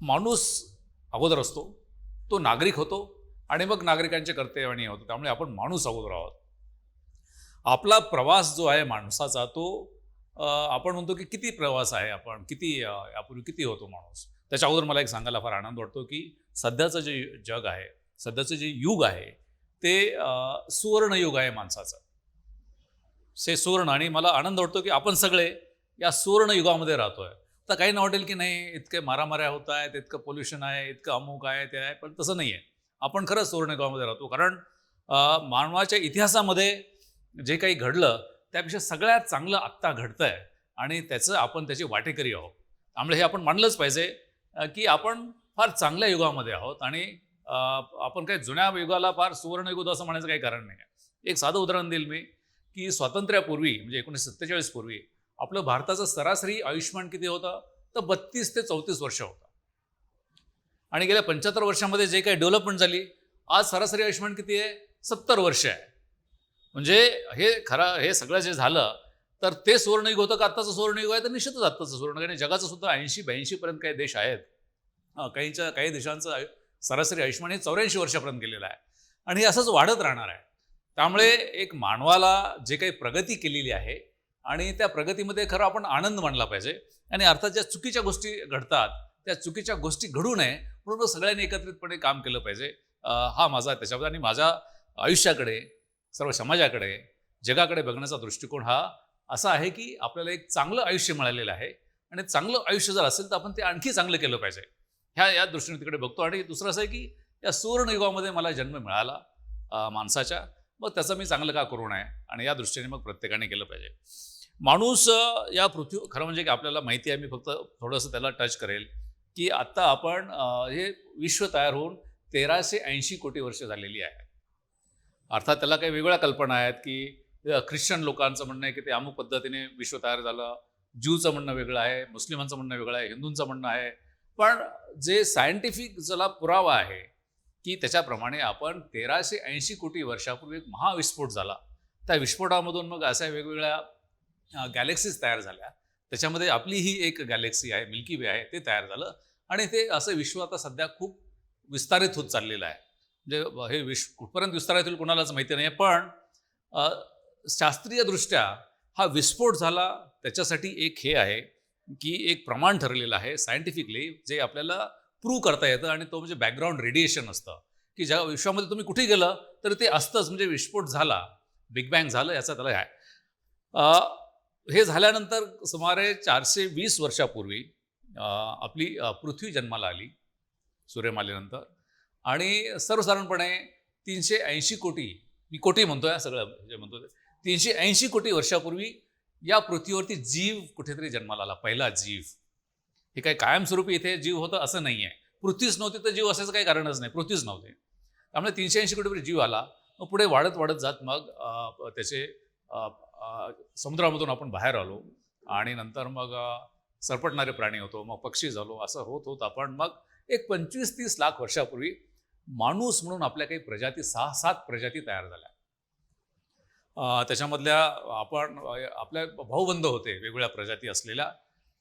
माणूस अगोदर असतो, तो नागरिक होतो आणि मग नागरिकांचे कर्तव्य होतो. त्यामुळे आपण माणूस अगोदर आहोत. आपला प्रवास जो आहे माणसाचा तो आपण म्हणतो की किती प्रवास आहे आपण किती यापूर्वी किती होतो माणूस. त्याच्या अगोदर मला एक सांगायला फार आनंद वाटतो की सध्याचं जे जग आहे, सध्याचं जे युग आहे ते सुवर्ण युग आहे माणसाचं. सुवर्ण आणि मला आनंद वाटतो की आपण सगळे या सुवर्ण युगामध्ये राहतोय. तर काहींना वाटेल की नाही इतके मारामाऱ्या होत आहेत, इतकं पोल्युशन आहे, इतकं अमुक आहे, ते आहे, पण तसं नाही आहे. आपण खरंच सुवर्ण युगामध्ये राहतो. कारण मानवाच्या इतिहासामध्ये जे काही घडलं त्यापेक्षा सगळ्यात चांगलं आत्ता घडतंय आणि आपण त्याची वाटेकरी आहोत. त्यामुळे हे आपण मानलंच पाहिजे की आपण फार चांगल्या युगामध्ये आहोत आणि अ, आपण काही जुन्या युगाला फार सुवर्ण युग असं म्हणायचं काही कारण नाही आहे. एक साधं उदाहरण देईल मी की स्वातंत्र्यापूर्वी म्हणजे 1947 पूर्वी आपलं भारताचं सरासरी आयुष्यमान किती होतं तर 32 ते 34 वर्ष होतं. आणि गेल्या 75 वर्षामध्ये जे काही डेव्हलपमेंट झाली आज सरासरी आयुष्यमान किती आहे 70 वर्ष आहे. म्हणजे हे सगळं जे झालं तर ते सुवर्णयुग होतं का आत्ताचं सुवर्णयुग आहे तर निश्चितच आत्ताचं सुवर्ण आणि जगाचं सुद्धा 80-82 पर्यंत काही देश आहेत. काही देशांचं सरासरी आयुष्यमान हे 84 वर्षापर्यंत गेलेलं आहे आणि हे असंच वाढत राहणार आहे. त्यामुळे एक मानवाला जे काही प्रगती केलेली आहे आणि त्या प्रगतीमध्ये खरं आपण आनंद मानला पाहिजे आणि अर्थात ज्या चुकीच्या गोष्टी घडतात त्या चुकीच्या गोष्टी घडू नये म्हणून सगळ्यांनी एकत्रितपणे काम केलं पाहिजे. हा माझा त्याच्यामध्ये आणि माझ्या आयुष्याकडे सर्व समाजाकडे जगाकडे बघण्याचा दृष्टिकोन हा असा आहे की आपल्याला एक चांगलं आयुष्य मिळालेलं आहे आणि चांगलं आयुष्य जर असेल तर आपण ते आणखी चांगलं केलं पाहिजे या दृष्टीने तिकडे बघतो. आणि दुसरं असं आहे की या सुवर्ण युगामध्ये मला जन्म मिळाला माणसाच्या, मग त्याचं मी चांगलं का करू नये आणि या दृष्टीने मग प्रत्येकाने केलं पाहिजे. माणूस या पृथ्वी खरं म्हणजे की आपल्याला माहिती आहे, मी फक्त थोडंसं त्याला टच करेल की आत्ता आपण हे विश्व तयार होऊन 1380 कोटी वर्ष झालेली आहे. अर्थात त्याला काही वेगळ्या कल्पना आहेत की ख्रिश्चन लोकांचं म्हणणं आहे की ते अमुक पद्धतीने विश्व तयार झालं, ज्यूचं म्हणणं वेगळं आहे, मुस्लिमांचं म्हणणं वेगळं आहे, हिंदूंचं म्हणणं आहे. पण जे सायंटिफिक ज्याला पुरावा आहे की त्याच्याप्रमाणे आपण 1380 कोटी वर्षापूर्वी एक महाविस्फोट झाला. त्या विस्फोटामधून मग अशा वेगवेगळ्या गॅलेक्सीज तयार झाल्या. त्याच्यामध्ये आपली ही एक गॅलेक्सी आहे, मिल्की वे आहे, ते तयार झालं आणि ते असं विश्व आता सध्या खूप विस्तारित होत चाललेलं आहे. म्हणजे हे विश्व कुठपर्यंत विस्तारित होईल कोणालाच माहिती नाही. पण शास्त्रीयदृष्ट्या हा विस्फोट झाला त्याच्यासाठी एक हे आहे की एक प्रमाण ठरलेलं आहे सायंटिफिकली जे आपल्याला प्रूव्ह करता येतं आणि तो म्हणजे बॅकग्राऊंड रेडिएशन असतं की ज्या विश्वामध्ये तुम्ही कुठे गेलं तर ते असतंच. म्हणजे विस्फोट झाला, बिग बँग झालं याचा त्याला आहे. हे झाल्यानंतर सुमारे 420 वर्षापूर्वी आपली पृथ्वी जन्माला आली सूर्यमालेनंतर आणि सर्वसाधारणपणे 380 कोटी, मी कोटी म्हणतोय सगळं जे म्हणतो ते 380 कोटी वर्षापूर्वी या पृथ्वीवरती जीव कुठेतरी जन्माला आला, पहिला जीव. हे काही कायमस्वरूपी इथे जीव होतं असं नाही आहे. पृथ्वीच नव्हती तर जीव असायचं काही कारणच नाही, पृथ्वीच नव्हते. त्यामुळे 380 कोटीवर जीव आला. मग पुढे वाढत वाढत जात मग त्याचे समुद्रामधून आपण बाहेर आलो आणि नंतर मग सरपटणारे प्राणी होतो, मग पक्षी झालो, असं होत होत आपण मग एक 25-30 लाख वर्षापूर्वी माणूस म्हणून आपल्या काही प्रजाती 6-7 प्रजाती तयार झाल्या. त्याच्यामधल्या आपल्या भाऊबंद होते वेगवेगळ्या प्रजाती असलेल्या.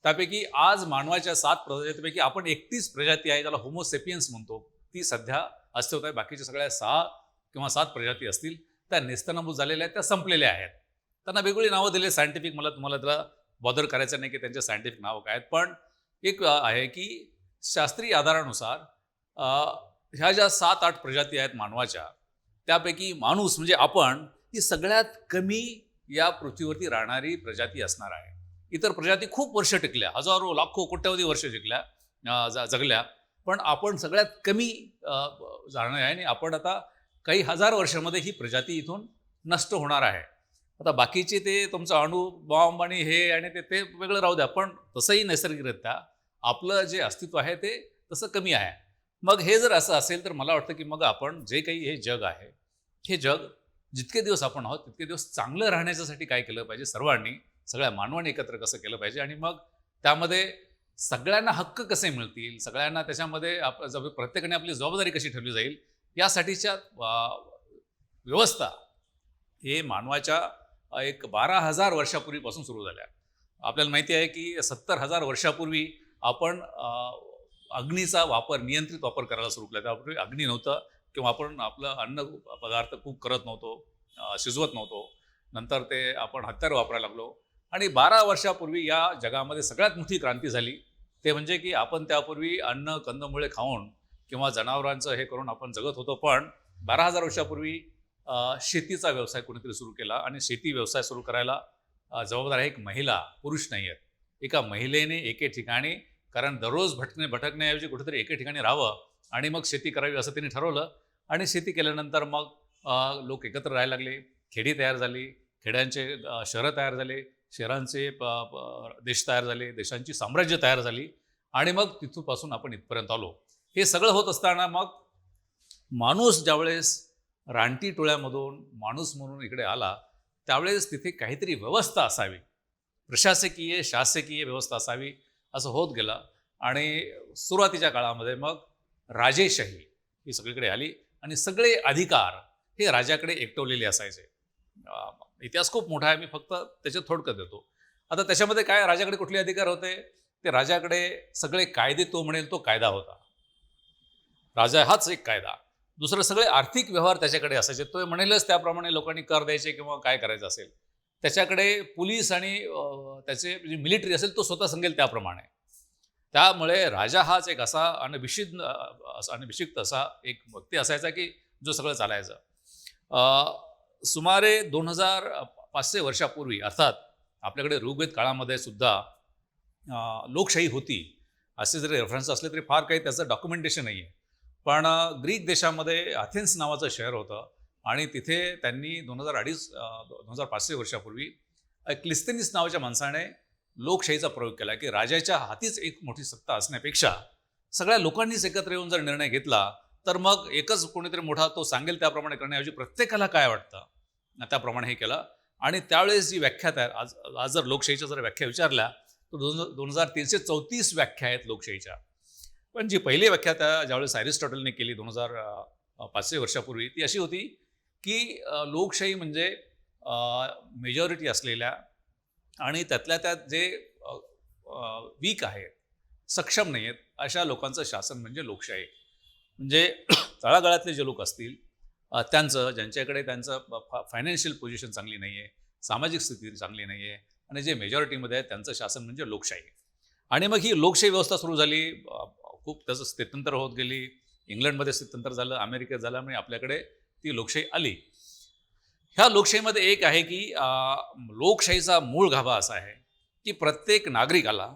त्यापैकी आज मानवाच्या 7 प्रजातीपैकी आपण 31 प्रजाती आहे ज्याला होमोसेपियन्स म्हणतो ती सध्या अस्तित्वात आहे. बाकीच्या सगळ्या 6 किंवा 7 प्रजाती असतील त्या नेस्तनाबूत झालेल्या आहेत, त्या संपलेल्या आहेत. त्यांना वेगवेगळी नावं दिली सायंटिफिक, तुम्हाला त्याला बॉदर करायचं नाही की त्यांचे सायंटिफिक नावं काय आहेत. पण एक आहे की शास्त्रीय आधारानुसार ह्या ज्या 7-8 प्रजाती आहेत मानवाच्या त्यापैकी माणूस म्हणजे आपण ही सगळ्यात कमी या पृथ्वीवरती राहणारी प्रजाती असणार आहे. इतर प्रजाती खूप वर्ष टिकल्या, हजारो लाखो कोट्यावधी वर्ष जगल्या, पण आपण सगळ्यात कमी जाणार आहे आणि आपण आता काही हजार वर्षामध्ये ही प्रजाती इथून नष्ट होणार आहे. आता बाकीचे ते तुमचं अणु बॉम्ब आणि हे आणि ते वेगळं राहू द्या, पण तसंही नैसर्गिकरित्या आपलं जे अस्तित्व आहे ते तसं कमी आहे. मग हे जर असं असेल तर मला वाटतं की मग आपण जे काही हे जग आहे, हे जग जितके दिवस आपण आहोत तितके दिवस चांगलं राहण्याच्यासाठी काय केलं पाहिजे, सर्वांनी सगळ्या मानवाने एकत्र कसं केलं पाहिजे आणि मग त्यामध्ये सगळ्यांना हक्क कसे मिळतील, सगळ्यांना त्याच्यामध्ये प्रत्येकाने आपली जबाबदारी कशी ठेवली जाईल यासाठीच्या व्यवस्था हे मानवाच्या एक 12,000 वर्षापूर्वीपासून सुरू झाल्या. आपल्याला माहिती आहे की 70,000 वर्षापूर्वी आपण अग्नीचा वापर, नियंत्रित वापर करायला सुरू केला. त्यापूर्वी अग्नी नव्हतं किंवा आपण आपलं अन्न पदार्थ कुक करत नव्हतो, शिजवत नव्हतो. नंतर ते आपण हत्यार वापरायला लागलो आणि 12 वर्षापूर्वी या जगामध्ये सगळ्यात मोठी क्रांती झाली. ते म्हणजे की आपण त्यापूर्वी अन्न, कंदमुळे खाऊन किंवा जनावरांचं हे करून आपण जगत होतो. पण 12,000 वर्षापूर्वी शेतीचा व्यवसाय कोणीतरी सुरू केला आणि शेती व्यवसाय सुरू करायला जबाबदार आहे एक महिला, पुरुष नाही आहेत. एका महिलेने एके ठिकाणी, कारण दररोज भटकण्याऐवजी कुठेतरी एके ठिकाणी राहावं आणि मग शेती करावी असं त्यांनी ठरवलं आणि शेती केल्यानंतर मग लोक एकत्र राहायला लागले, खेडी तयार झाली, खेड्यांचे शहरं तयार झाले, शहरांचे देश तयार झाले, देशांची साम्राज्य तयार झाली आणि मग तिथूपासून आपण इथपर्यंत आलो. हे सगळं होत असताना मग माणूस ज्यावेळेस रानटी टोळ्यामधून माणूस म्हणून इकडे आला, त्यावेळेस तिथे काहीतरी व्यवस्था असावी, प्रशासकीय शासकीय व्यवस्था असावी असं होत गेलं आणि सुरुवातीच्या काळामध्ये मग राजेशाही ही सगळीकडे आली आणि सगळे अधिकार हे राजाकडे एकटवलेले असायचे. इतिहास खूप मोठा आहे, मी फक्त त्याच्यात थोडक्यात देतो. आता त्याच्यामध्ये काय, राजाकडे कुठले अधिकार होते? ते राजाकडे सगळे कायदे, तो म्हणेल तो कायदा होता. राजा हाच एक कायदा. दुसरं सगळे आर्थिक व्यवहार त्याच्याकडे असायचे, तो म्हणेलच त्याप्रमाणे लोकांनी कर द्यायचे किंवा काय करायचं असेल. त्याच्याकडे पोलीस आणि त्याचे जे मिलिटरी असेल तो स्वतः सांगेल त्याप्रमाणे. त्यामुळे राजा हाच एक असा अनभिषिक्त असा एक व्यक्ती असायचा की जो सगळं चालायचं. सुमारे 2500 वर्षापूर्वी, अर्थात आपल्याकडे ऋग्वेद काळामध्ये सुद्धा लोकशाही होती. असे जरी रेफरन्स असले तरी फार काही त्याचं डॉक्युमेंटेशन नाही आहे. पण ग्रीक देशामध्ये अथेन्स नावाचं शहर होतं आणि तिथे त्यांनी 2500 वर्षापूर्वी क्लिस्तेनिस नावाच्या माणसाने लोकशाहीचा प्रयोग केला की राजाच्या हातीच एक मोठी सत्ता असण्यापेक्षा सगळ्या लोकांनीच एकत्र येऊन जर निर्णय घेतला तर मग एकच कोणीतरी मोठा तो सांगेल त्याप्रमाणे करण्याऐवजी प्रत्येकाला काय वाटतं त्याप्रमाणे हे केलं. आणि त्यावेळेस जी व्याख्या तयार, आज जर लोकशाहीच्या जर व्याख्या विचारल्या तर 2334 व्याख्या आहेत लोकशाहीच्या. पण जी पहिली व्याख्या ज्यावेळेस अरिस्टॉटलने केली 2500 वर्षापूर्वी, ती अशी होती की लोकशाही म्हणजे मेजॉरिटी असलेल्या आणि त्यातल्या त्यात जे वीक आहेत, सक्षम नाही आहेत, अशा लोकांचं शासन म्हणजे लोकशाही. म्हणजे तळागाळातले जे लोक असतील त्यांचं, ज्यांच्याकडे त्यांचं फायनान्शियल पोझिशन चांगली नाही आहे, सामाजिक स्थिती चांगली नाही आहे आणि जे मेजॉरिटीमध्ये आहे त्यांचं शासन म्हणजे लोकशाही. आणि मग ही लोकशाही व्यवस्था सुरू झाली. खूप त्याचं स्थित्यंतर होत गेली. इंग्लंडमध्ये स्थित्यंतर झालं, अमेरिकेत झालं, म्हणजे आपल्याकडे ती लोकशाही आली. ह्या लोकशाहीमध्ये एक आहे की लोकशाहीचा मूळ गाभा असा आहे की प्रत्येक नागरिकाला,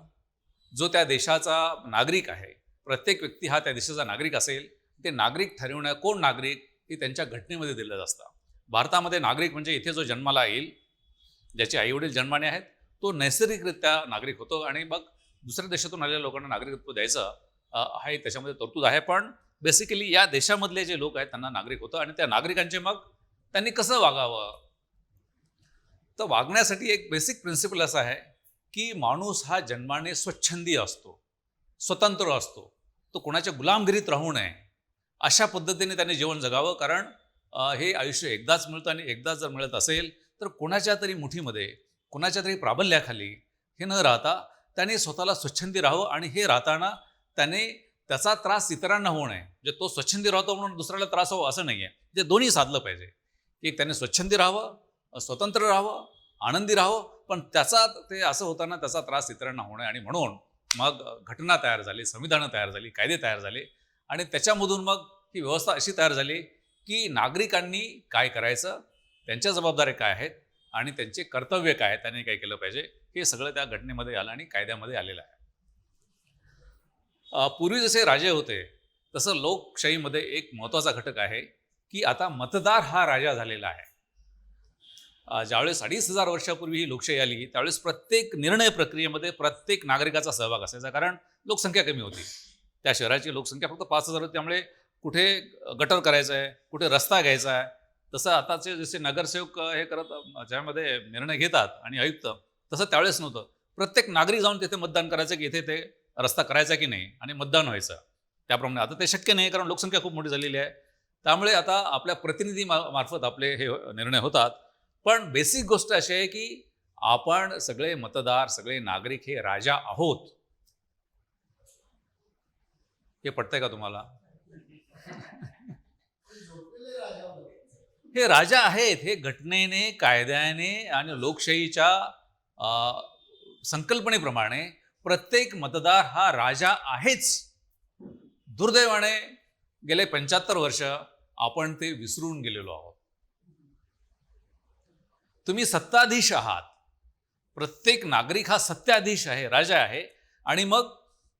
जो त्या देशाचा नागरिक आहे, प्रत्येक व्यक्ती हा त्या देशाचा नागरिक असेल, ते नागरिक ठरवणं, कोण नागरिक हे त्यांच्या घटनेमध्ये दिलं असतं. भारतामध्ये नागरिक म्हणजे इथे जो जन्माला येईल, ज्याचे आईवडील जन्माने आहेत, तो नैसर्गिकरित्या नागरिक होतो आणि मग दुसऱ्या देशातून आलेल्या लोकांना नागरिकत्व द्यायचं आहे, त्याच्यामध्ये तरतूद आहे. पण बेसिकली या देशामधले जे लोक आहेत त्यांना नागरिक होतं आणि त्या नागरिकांचे मग त्यांनी कसं वागावं, तर वागण्यासाठी एक बेसिक प्रिन्सिपल असा आहे की माणूस हा जन्माने स्वच्छंदी असतो, स्वतंत्र असतो. तो कोणाच्या गुलामगिरीत राहू नये, अशा पद्धतीने त्याने जीवन जगावं. कारण हे आयुष्य एकदाच मिळतं आणि एकदाच जर मिळत असेल तर कोणाच्या तरी मुठीमध्ये, कोणाच्या तरी प्राबल्याखाली हे न राहता त्याने स्वतःला स्वच्छंदी राहावं. आणि हे राहताना त्याने त्याचा त्रास इतरांना होऊ नये. म्हणजे तो स्वच्छंदी राहतो म्हणून दुसऱ्याला त्रास हवा असं नाही आहे. ते दोन्ही साधलं पाहिजे की त्याने स्वच्छंदी राहावं, स्वतंत्र राहावं, आनंदी राहावं, पण त्याचा ते असं होताना त्याचा त्रास इतरांना होऊ नये. आणि म्हणून मग घटना तयार झाली, संविधानं तयार झाली, कायदे तयार झाले आणि त्याच्यामधून मग ही व्यवस्था अशी तयार झाली की नागरिकांनी काय करायचं, त्यांच्या जबाबदाऱ्या काय आहेत आणि त्यांचे कर्तव्य काय आहेत, त्यांनी काय केलं पाहिजे, हे सगळं त्या घटनेमध्ये आलं आणि कायद्यामध्ये आलेलं आहे. पूर्वी जसे राजे होते तसं लोकशाहीमध्ये एक महत्त्वाचा घटक आहे की आता मतदार हा राजा झालेला आहे. ज्यावेळेस 2500 वर्षापूर्वी ही लोकशाही आली त्यावेळेस प्रत्येक निर्णय प्रक्रियेमध्ये प्रत्येक नागरिकाचा सहभाग असायचा, कारण लोकसंख्या कमी होती. त्या शहराची लोकसंख्या फक्त 5000 होती. त्यामुळे कुठे गटर करायचं आहे, कुठे रस्ता घ्यायचा आहे, तसं आताचे जसे नगरसेवक हे करत ज्यामध्ये निर्णय घेतात आणि आयुक्त, तसं त्यावेळेस नव्हतं. प्रत्येक नागरिक जाऊन तिथे मतदान करायचं की इथे ते रस्ता करायचा की नाही आणि मतदान व्हायचं त्याप्रमाणे. आता ते शक्य नाही कारण लोकसंख्या खूप मोठी झालेली आहे. त्यामुळे आता आपल्या प्रतिनिधी मार्फत आपले हे निर्णय होतात. पण बेसिक गोष्ट अशी आहे की आपण सगळे मतदार, सगळे नागरिक हे राजा आहोत. हे पटतंय का तुम्हाला? हे राजा आहेत. हे घटनेने, कायद्याने आणि लोकशाहीच्या अ, संकल्पनेप्रमाणे प्रत्येक मतदार हा राजा आहेच. दुर्दैवाने गेले 75 वर्ष आपण ते विसरून गेलेलो आहोत. तुम्ही सत्ताधीश आहात. प्रत्येक नागरिक हा सत्ताधीश आहे, राजा आहे. आणि मग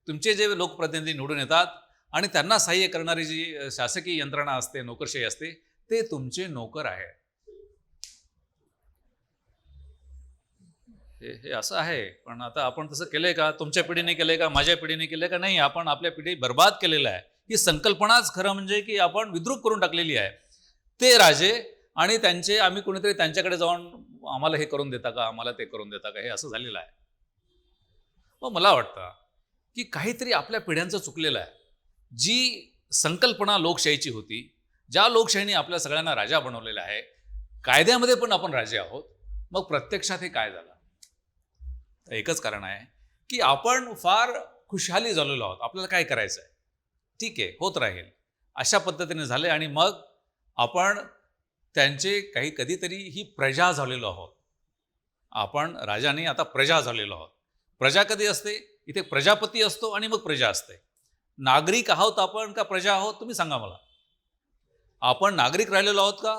तुमचे जे लोकप्रतिनिधी निवडून येतात आणि त्यांना सहाय्य करणारी जी शासकीय यंत्रणा असते, नोकरशाही असते, ते तुमचे नोकर आहे. हे असं आहे. पण आता आपण तसं केलंय का? तुमच्या पिढीने केलंय का? माझ्या पिढीने केलंय का? नाही. आपण आपल्या पिढी बर्बाद केलेलं आहे. ही संकल्पनाच खरं म्हणजे की आपण विद्रूप करून टाकलेली आहे. ते राजे आणि त्यांचे आम्ही कोणीतरी त्यांच्याकडे जाऊन आम्हाला हे करून देता का? आम्हाला ते करून देता का? हे असं झालेलं आहे. मग मला वाटतं की काहीतरी आपल्या पिढ्यांचं चुकलेलं आहे. जी संकल्पना लोकशाहीची होती, ज्या लोकशाहीने आपल्या सगळ्यांना राजा बनवलेला आहे, कायद्यामध्ये पण आपण राजे आहोत. मग प्रत्यक्षात हे काय झालं? एकच कारण आहे की आपण फार खुशहाली झालेलो आहोत. आपल्याला काय करायचं आहे? ठीक आहे, होत राहील. अशा पद्धतीने झाले आणि मग आपण त्यांचे काही कधीतरी ही प्रजा झालेलो आहोत. आपण राजा नाही, आता प्रजा झालेलो आहोत. प्रजा कधी असते? इथे प्रजापती असतो आणि मग प्रजा असते. नागरिक आहोत आपण का प्रजा आहोत? तुम्ही सांगा मला. आपण नागरिक राहिलेलो आहोत का?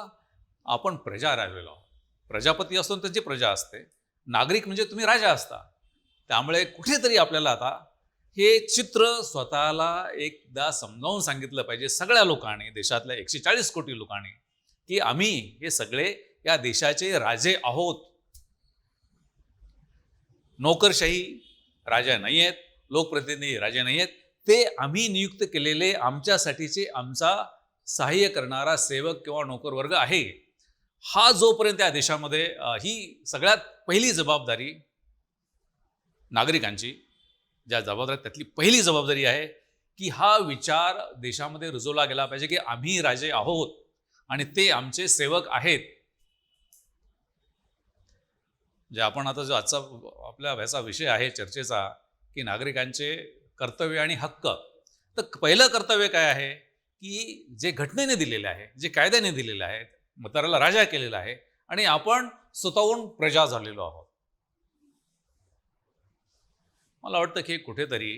आपण प्रजा राहिलेलो आहोत. प्रजापती असतो आणि त्यांची प्रजा असते. नागरिक म्हणजे तुम्ही राजा असता. त्यामुळे कुठेतरी आपल्याला आता हे चित्र स्वतःला एकदा समजावून सांगितलं पाहिजे सगळ्या लोकांनी, देशातल्या 140 कोटी लोकांनी, की आम्ही हे सगळे या देशाचे राजे आहोत. नोकरशाही राजा नाही आहेत, लोकप्रतिनिधी राजे नाही आहेत. ते आम्ही नियुक्त केलेले आमच्यासाठीचे आमचा सहाय्य करणारा सेवक किंवा नोकर वर्ग आहे. हा जोपर्यंत या देशामध्ये ही सगळ्यात पहिली जबाबदारी नागरिकांची, ज्या जबाबदाऱ्या त्यातली पहिली जबाबदारी आहे की हा विचार देशामध्ये रुजवला गेला पाहिजे की आम्ही राजे आहोत आणि ते आमचे सेवक आहेत. जे आपण आता जो आजचा आपल्या ह्याचा विषय आहे चर्चेचा की नागरिकांचे कर्तव्य आणि हक्क, तर पहिलं कर्तव्य काय आहे की जे घटनेने दिलेले आहे, जे कायद्याने दिलेले आहे, मतदाराला राजा केलेला आहे आणि आपण स्वतःहून प्रजा झालेलो आहोत. मला वाटतं की कुठेतरी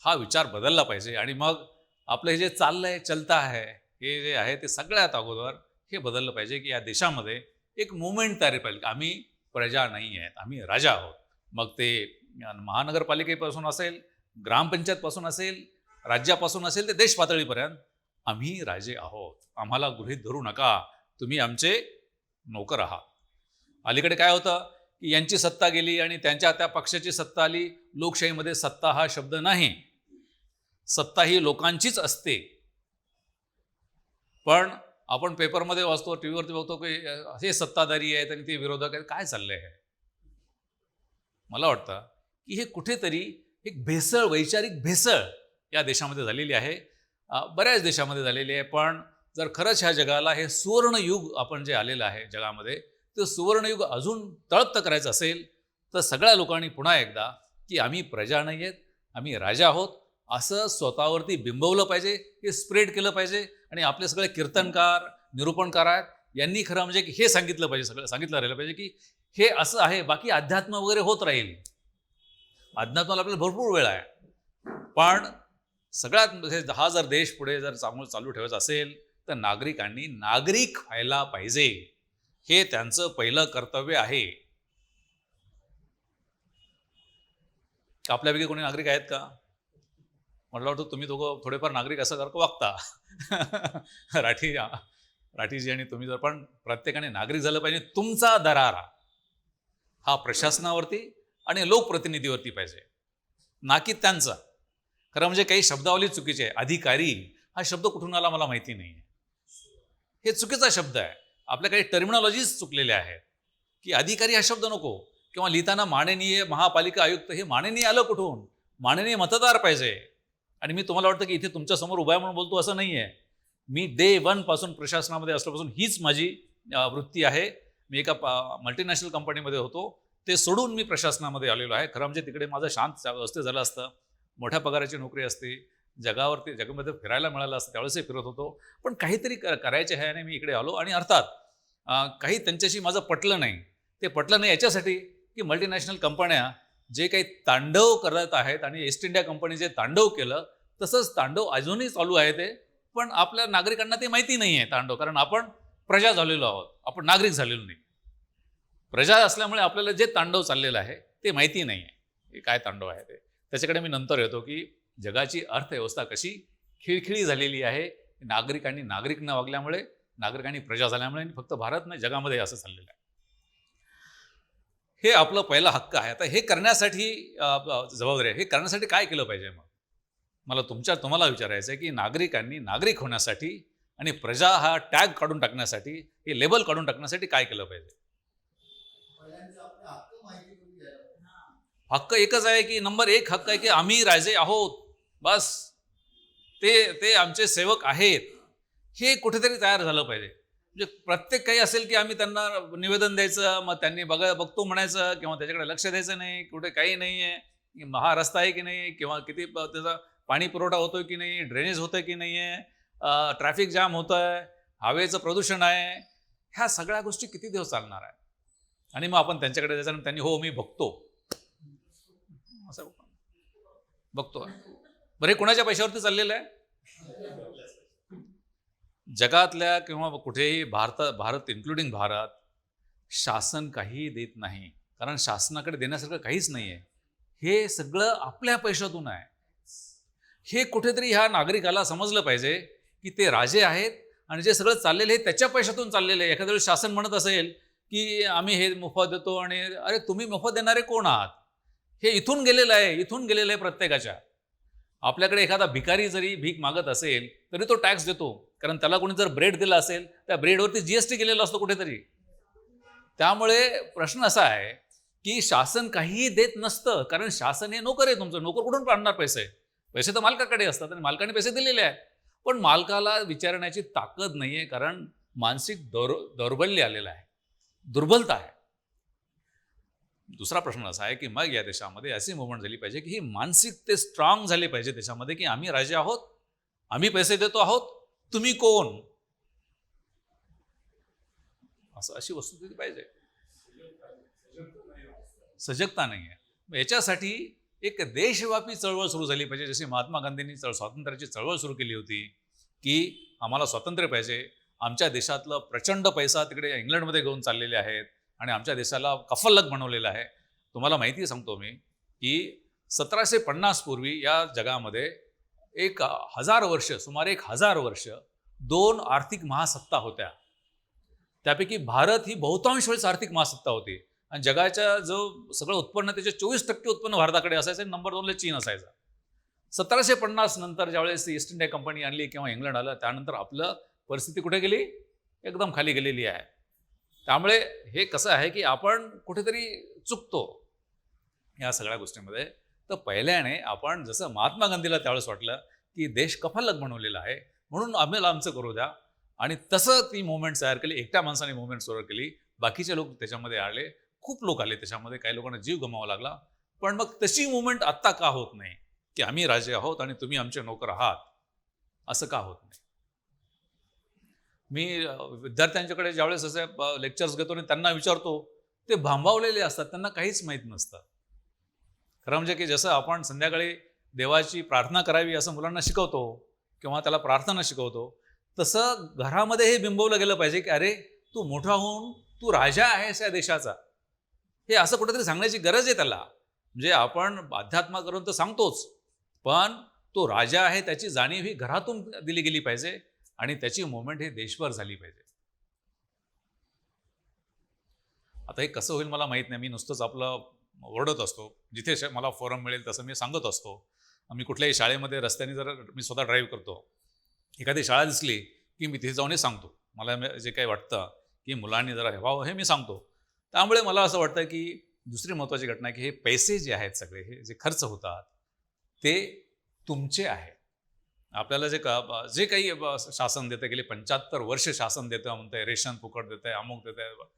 हा विचार बदलला पाहिजे आणि मग आपलं हे जे चाललंय चलता आहे, हे जे आहे ते सगळ्यात अगोदर हे बदललं पाहिजे की या देशामध्ये एक मुवमेंट तयार पाहिजे. आम्ही प्रजा नाही आहेत, आम्ही राजा आहोत. मग ते महानगरपालिकेपासून असेल, ग्रामपंचायतपासून असेल, राज्यापासून असेल, ते देश पातळीपर्यंत आम्ही राजे आहोत. आम्हाला गृहीत धरू नका, तुम्ही आमचे नोकर आहात. अलीकडे काय होतं की यांची सत्ता गेली आणि त्यांच्या त्या पक्षाची सत्ता आली. लोकशाहीमध्ये सत्ता हा शब्द नाही. सत्ता ही लोकांचीच असते. पण आपण पेपरमध्ये वाचतो, टीव्हीवरती बघतो की हे सत्ताधारी आहेत आणि ते विरोधक आहेत. काय चाललंय हे? मला वाटतं की हे कुठेतरी एक भेसळ, वैचारिक भेसळ या देशामध्ये झालेली आहे. बऱ्याच देशामध्ये झालेली आहे. पण जर खरंच ह्या जगाला हे सुवर्णयुग आपण जे आलेलं आहे जगामध्ये, ते सुवर्णयुग अजून तळपतं करायचं असेल तर सगळ्या लोकांनी पुन्हा एकदा की आम्ही प्रजा नाही आहेत, आम्ही राजा आहोत असं स्वतःवरती बिंबवलं पाहिजे, हे स्प्रेड केलं पाहिजे. आणि आपले सगळे कीर्तनकार, निरूपणकार आहेत, यांनी खरं म्हणजे की हे सांगितलं पाहिजे, सगळं सांगितलं राहिलं पाहिजे की हे असं आहे. बाकी अध्यात्म वगैरे होत राहील. अध्यात्माला आपल्याला भरपूर वेळ आहे. पण सगळ्यात हा जर देश पुढे जर चालू ठेवायचा असेल तर नागरिकांनी नागरिक व्हायला पाहिजे. हे त्यांचं पहिलं कर्तव्य आहे. आपल्यापैकी कोणी नागरिक आहेत का? म्हटलं वाटतं तुम्ही दोघं थोडेफार नागरिक असं सारखं वागता. राठीजी आणि तुम्ही जर, पण प्रत्येकाने नागरिक झालं पाहिजे. तुमचा दरारा हा प्रशासनावरती आणि लोकप्रतिनिधीवरती पाहिजे, ना की त्यांचा. खरं म्हणजे काही शब्दावली चुकीची आहे. अधिकारी हा शब्द कुठून आला मला माहिती नाही. हे चुकीचा शब्द आहे. आपल्या काही टर्मिनॉलॉजीज चुकलेल्या आहेत की अधिकारी हा शब्द नको. किंवा लिहिताना माननीय महापालिका आयुक्त, हे माननीय आलं कुठून? माननीय मतदार पाहिजे. आणि मी तुम्हाला वाटतं की इथे तुमच्या समोर उभा आहे म्हणून बोलतो असं नाही आहे. मी डे 1 पासून प्रशासनामध्ये असल्यापासून हीच माझी वृत्ती आहे. मी एका मल्टीनॅशनल कंपनीमध्ये होतो, ते सोडून मी प्रशासनामध्ये आलेलो आहे. खरं म्हणजे तिकडे माझं शांत व्यवस्थित झालं असतं, मोठ्या पगाराची नोकरी असते, जगामध्ये फिरायला मिळालं असतं त्यावेळेसही फिरत होतो. पण काहीतरी करायचे आहे आणि मी इकडे आलो. आणि अर्थात काही त्यांच्याशी माझं पटलं नाही. ते पटलं नाही याच्यासाठी की मल्टीनॅशनल कंपन्या जे काही तांडव करत आहेत आणि ईस्ट इंडिया कंपनी जे तांडव केलं तसंच तांडव अजूनही चालू आहे ते. पण आपल्या नागरिकांना ते माहिती नाही आहे तांडव, कारण आपण प्रजा झालेलो आहोत, आपण नागरिक झालेलो नाही. प्रजा असल्यामुळे आपल्याला जे तांडव चाललेलं आहे ते माहिती नाही आहे, हे काय तांडव आहे ते. त्याच्याकडे मी नंतर येतो की जगाची अर्थव्यवस्था कशी खिळखिळी झालेली आहे नागरिकांनी नागरिक न वागल्यामुळे, नागरिकांनी प्रजा झाल्यामुळे. आणि फक्त भारत नाही, जगामध्ये असं चाललेलं आहे. हे आपलं पहिला हक्क आहे. आता हे करण्यासाठी जबाबदारी आहे. हे करण्यासाठी काय केलं पाहिजे मग? मला तुम्हाला विचारायचं आहे की नागरिकांनी नागरिक होण्यासाठी आणि प्रजा हा टॅग काढून टाकण्यासाठी, हे लेबल काढून टाकण्यासाठी काय केलं पाहिजे? हक्क एकच आहे की नंबर 1 हक्क आहे की आम्ही राजे आहोत. बस ते आमचे सेवक आहेत. हे कुठेतरी तयार झालं पाहिजे. म्हणजे प्रत्येक काही असेल की आम्ही त्यांना निवेदन द्यायचं, मग त्यांनी बघतो म्हणायचं, किंवा त्याच्याकडे लक्ष द्यायचं नाही, कुठे काही नाही आहे, हा रस्ता आहे की नाही, किंवा किती त्याचा पाणी पुरवठा होतोय की नाही, ड्रेनेज होतोय की नाही आहे, ट्रॅफिक जाम होतोय, हवेचं प्रदूषण आहे. ह्या सगळ्या गोष्टी किती दिवस चालणार आहे? आणि मग आपण त्यांच्याकडे जायचं आणि त्यांनी हो मी बघतो असं बघतो. बरं, हे कोणाच्या पैशावरती चाललेलं आहे? जगातल्या किंवा कुठेही भारत इन्क्लुडिंग भारत, शासन काहीही देत नाही, कारण शासनाकडे देण्यासारखं काहीच नाही आहे. हे सगळं आपल्या पैशातून आहे. हे कुठेतरी ह्या नागरिकाला समजलं पाहिजे की ते राजे आहेत आणि जे सगळं चाललेलं आहे त्याच्या पैशातून चाललेलं आहे. एखाद्या वेळेस शासन म्हणत असेल की आम्ही हे मोफत देतो, आणि अरे तुम्ही मोफत देणारे कोण आहात? हे इथून गेलेलं आहे प्रत्येकाच्या. आपल्याकडे एखादा भिकारी जरी भीक मागत असेल तरी तो टॅक्स देतो, कारण त्याला कोणी जर ब्रेड दिला असेल त्या ब्रेडवरती जीएसटी केलेला असतो कुठेतरी. त्यामुळे प्रश्न असा आहे की शासन काहीही देत नसतं, कारण शासन हे नोकर आहे तुमचं. नोकर कुठून आणणार पैसे? पैसे तर मालकाकडे असतात आणि मालकाने पैसे दिलेले आहेत. पण मालकाला विचारण्याची ताकद नाही आहे, कारण मानसिक दौर्बल्य आलेलं आहे, दुर्बलता आहे. दुसरा प्रश्न असा आहे की मग या देशामध्ये अशी मुवमेंट झाली पाहिजे की ही मानसिक ते स्ट्रॉंग झाली पाहिजे देशामध्ये की आम्ही राजे आहोत, आम्ही पैसे देतो आहोत, तुम्ही कोण? अशी वस्तुस्थिती पाहिजे. सजगता नाही आहे. याच्यासाठी एक देशव्यापी चळवळ सुरू झाली पाहिजे, जशी महात्मा गांधींनी स्वातंत्र्याची चळवळ सुरू केली होती की आम्हाला स्वातंत्र्य पाहिजे. आमच्या देशातलं प्रचंड पैसा तिकडे इंग्लंडमध्ये घेऊन चाललेले आहेत आणि आमच्या देशाला कफल्लक बनवलेलं आहे. तुम्हाला माहिती सांगतो मी की 1750 पूर्वी या जगामध्ये 1000 वर्ष, सुमारे 1000 वर्ष 2 आर्थिक महासत्ता होत्या. त्यापैकी भारत ही बहुतांश वेळेस आर्थिक महासत्ता होती आणि जगाच्या जो सगळं उत्पन्न त्याचे 24% उत्पन्न भारताकडे असायचं आणि नंबर 2ला चीन असायचा. 1750 नंतर ज्यावेळेस ईस्ट इंडिया कंपनी आणली किंवा इंग्लंड आलं, त्यानंतर आपलं परिस्थिती कुठे गेली? एकदम खाली गेलेली आहे. त्यामुळे हे कसं आहे की आपण कुठेतरी चुकतो या सगळ्या गोष्टींमध्ये. तर पहिल्याने आपण, जसं महात्मा गांधीला त्यावेळेस वाटलं की देश कफल्लक बनवलेला आहे म्हणून आम्हाला आमचं करू द्या, आणि तसं ती मुवमेंट तयार केली. एकट्या माणसाने मुवमेंट सुरू केली, बाकीचे लोक त्याच्यामध्ये आले, खूप लोक आले त्याच्यामध्ये, काही लोकांना जीव गमावा लागला. पण मग तशी मुवमेंट आत्ता का होत नाही की आम्ही राजे आहोत आणि तुम्ही आमचे नोकर आहात? असं का होत नाही? मी विद्यार्थ्यांच्याकडे ज्यावेळेस असे लेक्चर्स घेतो आणि त्यांना विचारतो, ते भांबावलेले असतात, त्यांना काहीच माहीत नसतं. खरं म्हणजे की जसं आपण संध्याकाळी देवाची प्रार्थना करावी असं मुलांना शिकवतो किंवा त्याला प्रार्थना शिकवतो, तसं घरामध्ये हे बिंबवलं गेलं पाहिजे की अरे तू मोठा होऊन तू राजा आहेस या देशाचा. हे असं कुठेतरी सांगण्याची गरज आहे त्याला. म्हणजे आपण अध्यात्म करून तर सांगतोच, पण तो राजा आहे त्याची जाणीव ही घरातून दिली गेली पाहिजे आणि त्याची मुवमेंट ही देशभर झाली पाहिजे. आता हे कसं होईल मला माहीत नाही. मी नुसतंच आपलं ओरडत असतो, जिथे मला फोरम मिळेल तसं मी सांगत असतो. मी कुठल्याही शाळेमध्ये रस्त्याने जर मी स्वतः ड्राईव्ह करतो, एखादी शाळा दिसली की मी तिथे जाऊनही सांगतो. मला जे काही वाटतं की मुलांनी जरा व्हावं हे मी सांगतो. त्यामुळे मला असं वाटतं की दुसरी महत्त्वाची घटना आहे की हे पैसे जे आहेत सगळे, हे जे खर्च होतात ते तुमचे आहे. आपल्याला जे काही शासन देतं, गेले 75 वर्ष शासन देतं, म्हणतंय रेशन फुकट देत आहे, अमुक देत आहे.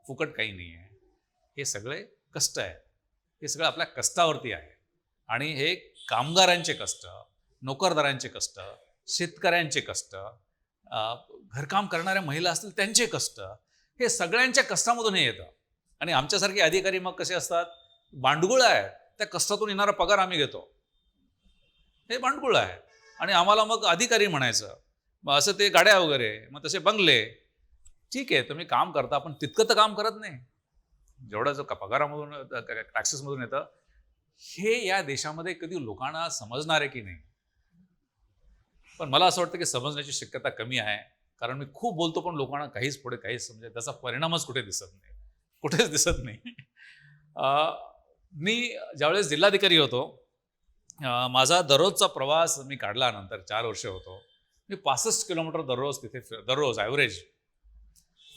फुकट काही नाही आहे. हे सगळे कष्ट आहेत. हे सगळं आपल्या कष्टावरती आहे आणि हे कामगारांचे कष्ट, नोकरदारांचे कष्ट, शेतकऱ्यांचे कष्ट, घरकाम करणाऱ्या महिला असतील त्यांचे कष्ट, हे सगळ्यांच्या कष्टामधून हे येतं. आणि आमच्यासारखे अधिकारी मग कसे असतात, भांडगुळ आहे, त्या कष्टातून येणारा पगार आम्ही घेतो, हे भांडगुळ आहे. आणि आम्हाला मग अधिकारी म्हणायचं, मग असं ते गाड्या वगैरे, मग तसे बंगले. ठीक आहे, तुम्ही काम करता, पण तितकं तर काम करत नाही जेवढं जो पगारामधून टॅक्सेसमधून येतं. हे या देशामध्ये कधी लोकांना समजणार आहे की नाही? पण मला असं वाटतं की समजण्याची शक्यता कमी आहे, कारण मी खूप बोलतो पण लोकांना काहीच समजेल, त्याचा परिणामच कुठे दिसत नाही, कुठेच दिसत नाही. मी ज्यावेळेस जिल्हाधिकारी होतो, माझा दररोजचा प्रवास मी काढला, नंतर 4 वर्ष होतो, मी 65 किलोमीटर दररोज तिथे दररोज ॲव्हरेज.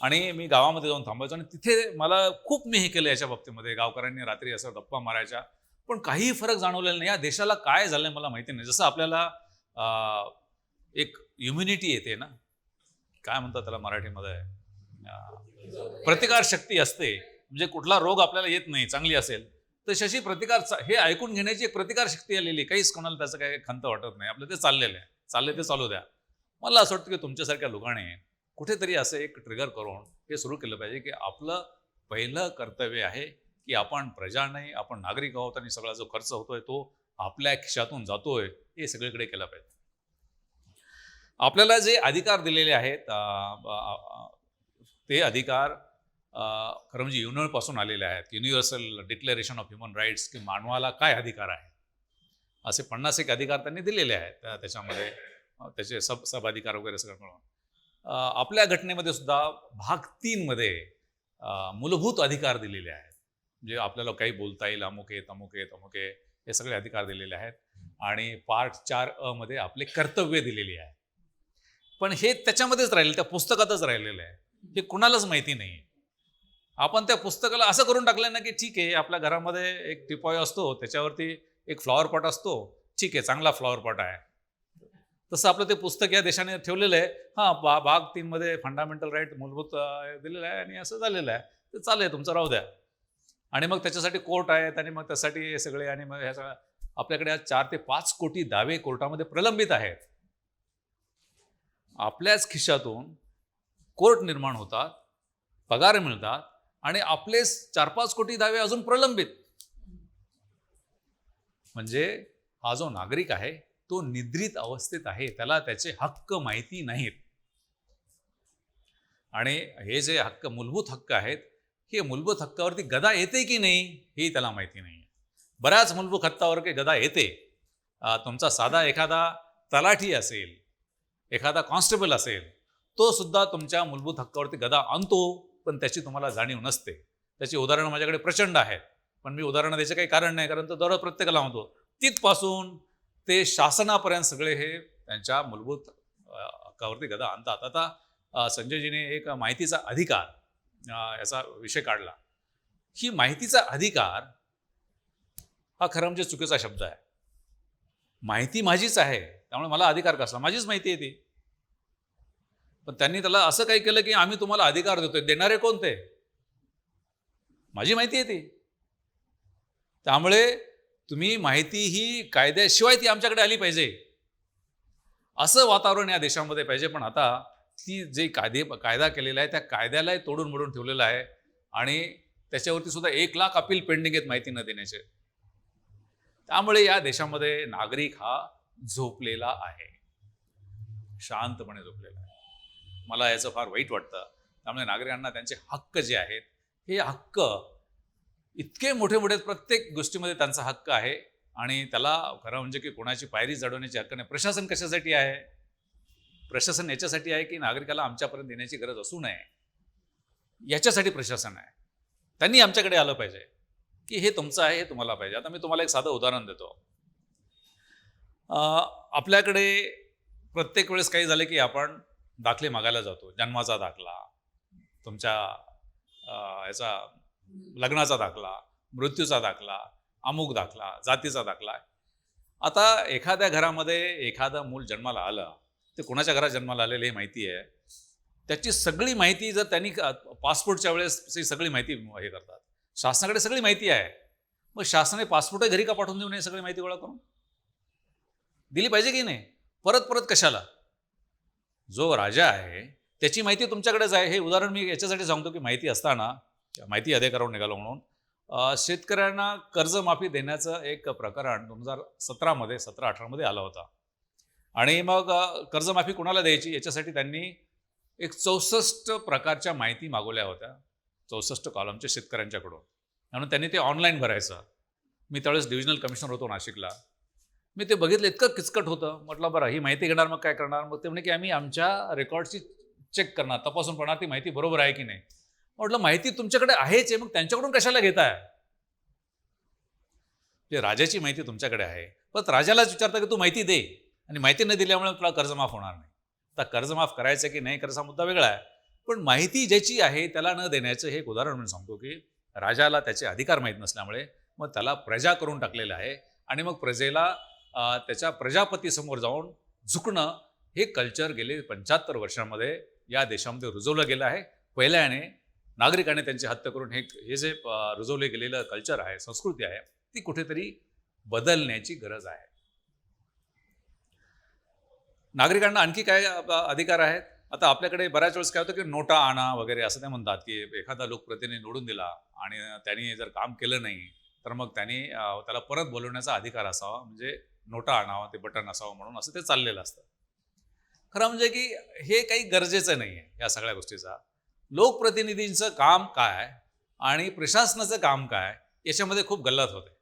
आणि मी गावामध्ये जाऊन थांबायचो आणि तिथे मला खूप मी हे केलं याच्या बाबतीमध्ये. गावकऱ्यांनी रात्री असं गप्पा मारायच्या, पण काही फरक जाणवलेला नाही. या देशाला काय झालंय मला माहिती नाही. जसं आपल्याला एक इम्युनिटी येते ना, काय म्हणतात त्याला मराठीमध्ये, प्रतिकार शक्ती असते, म्हणजे कुठला रोग आपल्याला येत नाही, चांगली असेल तर शशी प्रतिकार, हे ऐकून घेण्याची एक प्रतिकार शक्ती आलेली. काहीच कोणाला त्याचं काही खंत वाटत नाही, आपलं ते चाललेलं आहे, चालले ते चालू द्या. मला असं वाटतं की तुमच्यासारख्या लोकांनी कुठेतरी असं एक ट्रिगर करून हे सुरू केलं पाहिजे की आपलं पहिलं कर्तव्य आहे की आपण प्रजा नाही, आपण नागरिक आहोत, आणि सगळा जो खर्च होतोय तो आपल्या खिशातून जातोय, हे सगळीकडे केलं पाहिजे. आपल्याला जे अधिकार दिलेले आहेत, ते अधिकार खरं म्हणजे युनियनपासून आलेले आहेत. Universal Declaration of Human Rights, की मानवाला काय अधिकार आहे, असे 51 अधिकार त्यांनी दिलेले आहेत. त्याच्यामध्ये त्याचे सब अधिकार वगैरे सगळं मिळून आपल्या घटनेमध्ये सुद्धा भाग 3 मध्ये मूलभूत अधिकार दिलेले आहेत. म्हणजे आपल्याला काही बोलता येईल, अमुक आहे, तमुक आहे, तमुक आहे, हे सगळे अधिकार दिलेले आहेत. आणि पार्ट 4 मध्ये आपले कर्तव्य दिलेली आहे. पण हे त्याच्यामध्येच राहिले, त्या पुस्तकातच राहिलेलं आहे, हे कुणालाच माहिती नाही. आपण त्या पुस्तकाला असं करून टाकलं ना की ठीक आहे, आपल्या घरामध्ये एक टिपॉय असतो, त्याच्यावरती एक फ्लॉवर पॉट असतो, ठीक आहे, चांगला फ्लॉवर पॉट आहे. तसं आपलं ते पुस्तक या देशाने ठेवलेलं आहे. हां, भाग 3 मध्ये फंडामेंटल राईट, मूलभूत दिलेलं आहे, आणि असं झालेलं आहे, ते चालेल, तुमचं राहू द्या. आणि मग त्याच्यासाठी कोर्ट आहेत, आणि मग त्यासाठी हे सगळे, आणि मग ह्या सगळ्या आपल्याकडे आज 4 ते 5 कोटी दावे कोर्टामध्ये प्रलंबित आहेत. आपल्याच खिशातून कोर्ट निर्माण होतात, पगार मिळतात, आणि आपले 4-5 कोटी दावे अजून प्रलंबित. म्हणजे हा जो नागरिक आहे तो निद्रित अवस्थेत आहे, त्याला त्याचे हक्क माहिती नाहीत. आणि हे जे हक्क, मूलभूत हक्क आहेत, हे मूलभूत हक्कावरती गदा येते की नाही हे त्याला माहिती नाही. बऱ्याच मूलभूत हक्कावर काही गदा येते. तुमचा साधा एखादा तलाठी असेल, एखादा कॉन्स्टेबल असेल, तो सुद्धा तुमच्या मूलभूत हक्कावरती गदा आणतो, पण त्याची तुम्हाला जाणीव नसते. त्याची उदाहरणं माझ्याकडे प्रचंड आहेत, पण मी उदाहरणं द्यायचं काही कारण नाही, कारण तो दररोज प्रत्येकाला म्हणतो. तिथपासून ते शासनापर्यंत सगळे हे त्यांच्या मूलभूत हक्कावरती गदा आणतात. आता संजयजीने एक माहितीचा अधिकार याचा विषय काढला. ही माहितीचा अधिकार हा खरं म्हणजे चुकीचा शब्द आहे. माहिती माझीच आहे, त्यामुळे मला अधिकार कसा, माझीच माहिती आहे ती. पण त्यांनी त्याला असं काही केलं की आम्ही तुम्हाला अधिकार देतोय. देणारे कोण ते? माझी माहिती आहे ती. त्यामुळे तुम्ही माहिती ही कायद्याशिवाय ती आमच्याकडे आली पाहिजे, असं वातावरण या देशामध्ये पाहिजे. पण आता ती जे कायदा केलेला आहे, त्या कायद्यालाही तोडून मोडून ठेवलेला आहे, आणि त्याच्यावरती सुद्धा 1 लाख अपील पेंडिंग आहेत माहिती न देण्याचे. त्यामुळे या देशामध्ये नागरिक हा झोपलेला आहे, शांतपणे झोपलेला आहे. मला याचं फार वाईट वाटतं. त्यामुळे नागरिकांना त्यांचे हक्क जे आहेत, हे हक्क इतके मोठे मोठे, प्रत्येक गोष्टीमध्ये त्यांचा हक्क आहे, आणि त्याला खरं म्हणजे की कोणाची पायरी चढवण्याची हक्क नाही. प्रशासन कशासाठी आहे? प्रशासन याच्यासाठी आहे की नागरिकाला आमच्यापर्यंत येण्याची गरज असू नये, याच्यासाठी प्रशासन आहे. त्यांनी आमच्याकडे आलं पाहिजे की हे तुमचं आहे, हे तुम्हाला पाहिजे. आता मी तुम्हाला एक साधं उदाहरण देतो. आपल्याकडे प्रत्येक वेळेस काही झालं की आपण दाखले मागायला जातो. जन्माचा दाखला, तुमच्या याचा लग्नाचा दाखला, मृत्यूचा दाखला, अमुक दाखला, जातीचा दाखला. आता एखाद्या घरामध्ये एखादं मूल जन्माला आलं, ते कोणाच्या घरात जन्माला आलेलं हे माहिती आहे. त्याची सगळी माहिती जर त्यांनी पासपोर्टच्या वेळेस सगळी माहिती हे करतात, शासनाकडे सगळी माहिती आहे. मग शासनाने पासपोर्टही घरी का पाठवून देऊ नये सगळी माहिती गोळा करून? दिली पाहिजे की नाही? परत परत कशाला? जो राजा आहे त्याची माहिती तुमच्याकडेच आहे. हे उदाहरण मी याच्यासाठी सांगतो की माहिती असताना, माहिती अधिकारावर निघालो म्हणून, शेतकऱ्यांना कर्जमाफी देण्याचं एक प्रकरण 2017 मध्ये 17-18 मध्ये आला होता. आणि मग कर्जमाफी कोणाला द्यायची याच्यासाठी त्यांनी एक 64 प्रकारच्या माहिती मागवल्या होत्या, 64 कॉलमच्या शेतकऱ्यांच्याकडून. म्हणून त्यांनी ते ऑनलाईन भरायचं. मी त्यावेळेस डिव्हिजनल कमिशनर होतो नाशिकला. मी ते बघितलं, इतकं किचकट होतं. म्हटलं बरं ही माहिती घेणार, मग काय करणार? मग ते म्हणे की आम्ही आमच्या रेकॉर्डची चेक करणार, तपासून पाहणार ती माहिती बरोबर आहे की नाही. म्हटलं माहिती तुमच्याकडे आहेच आहे, मग त्यांच्याकडून कशाला घेताय? जे राजाची माहिती तुमच्याकडे आहे, पण राजालाच विचारता की तू माहिती दे, आणि माहिती न दिल्यामुळे तुला कर्ज माफ होणार नाही. आता कर्ज माफ करायचं की नाही करायचा मुद्दा वेगळा आहे, पण माहिती ज्याची आहे त्याला न देण्याचं हे एक उदाहरण म्हणून सांगतो की राजाला त्याचे अधिकार माहीत नसल्यामुळे मग त्याला प्रजा करून टाकलेलं आहे. आणि मग प्रजेला त्याच्या प्रजापतीसमोर जाऊन झुकणं हे कल्चर गेले 75 वर्षांमध्ये या देशामध्ये रुजवलं गेलं आहे. पहिल्याने नागरिकांनी त्यांची हत्या करून हे जे रुजवले गेलेलं कल्चर आहे, संस्कृती आहे, ती कुठेतरी बदलण्याची गरज आहे. नागरिकांना आणखी काय अधिकार आहेत? आता आपल्याकडे बऱ्याच वेळेस काय होतं की नोटा आणा वगैरे असं ते म्हणतात की एखादा लोकप्रतिनिधी निवडून दिला आणि त्यांनी जर काम केलं नाही तर मग त्यांनी त्याला परत बोलवण्याचा अधिकार असावा, म्हणजे नोटा आणावा, ते बटन असावं म्हणून असं ते चाललेलं असतं. खरं म्हणजे की हे काही गरजेचं नाही आहे या सगळ्या गोष्टीचा. लोकप्रतिनिधींचं काम काय आणि प्रशासनाचं काम काय याच्यामध्ये खूप गल्लत होते.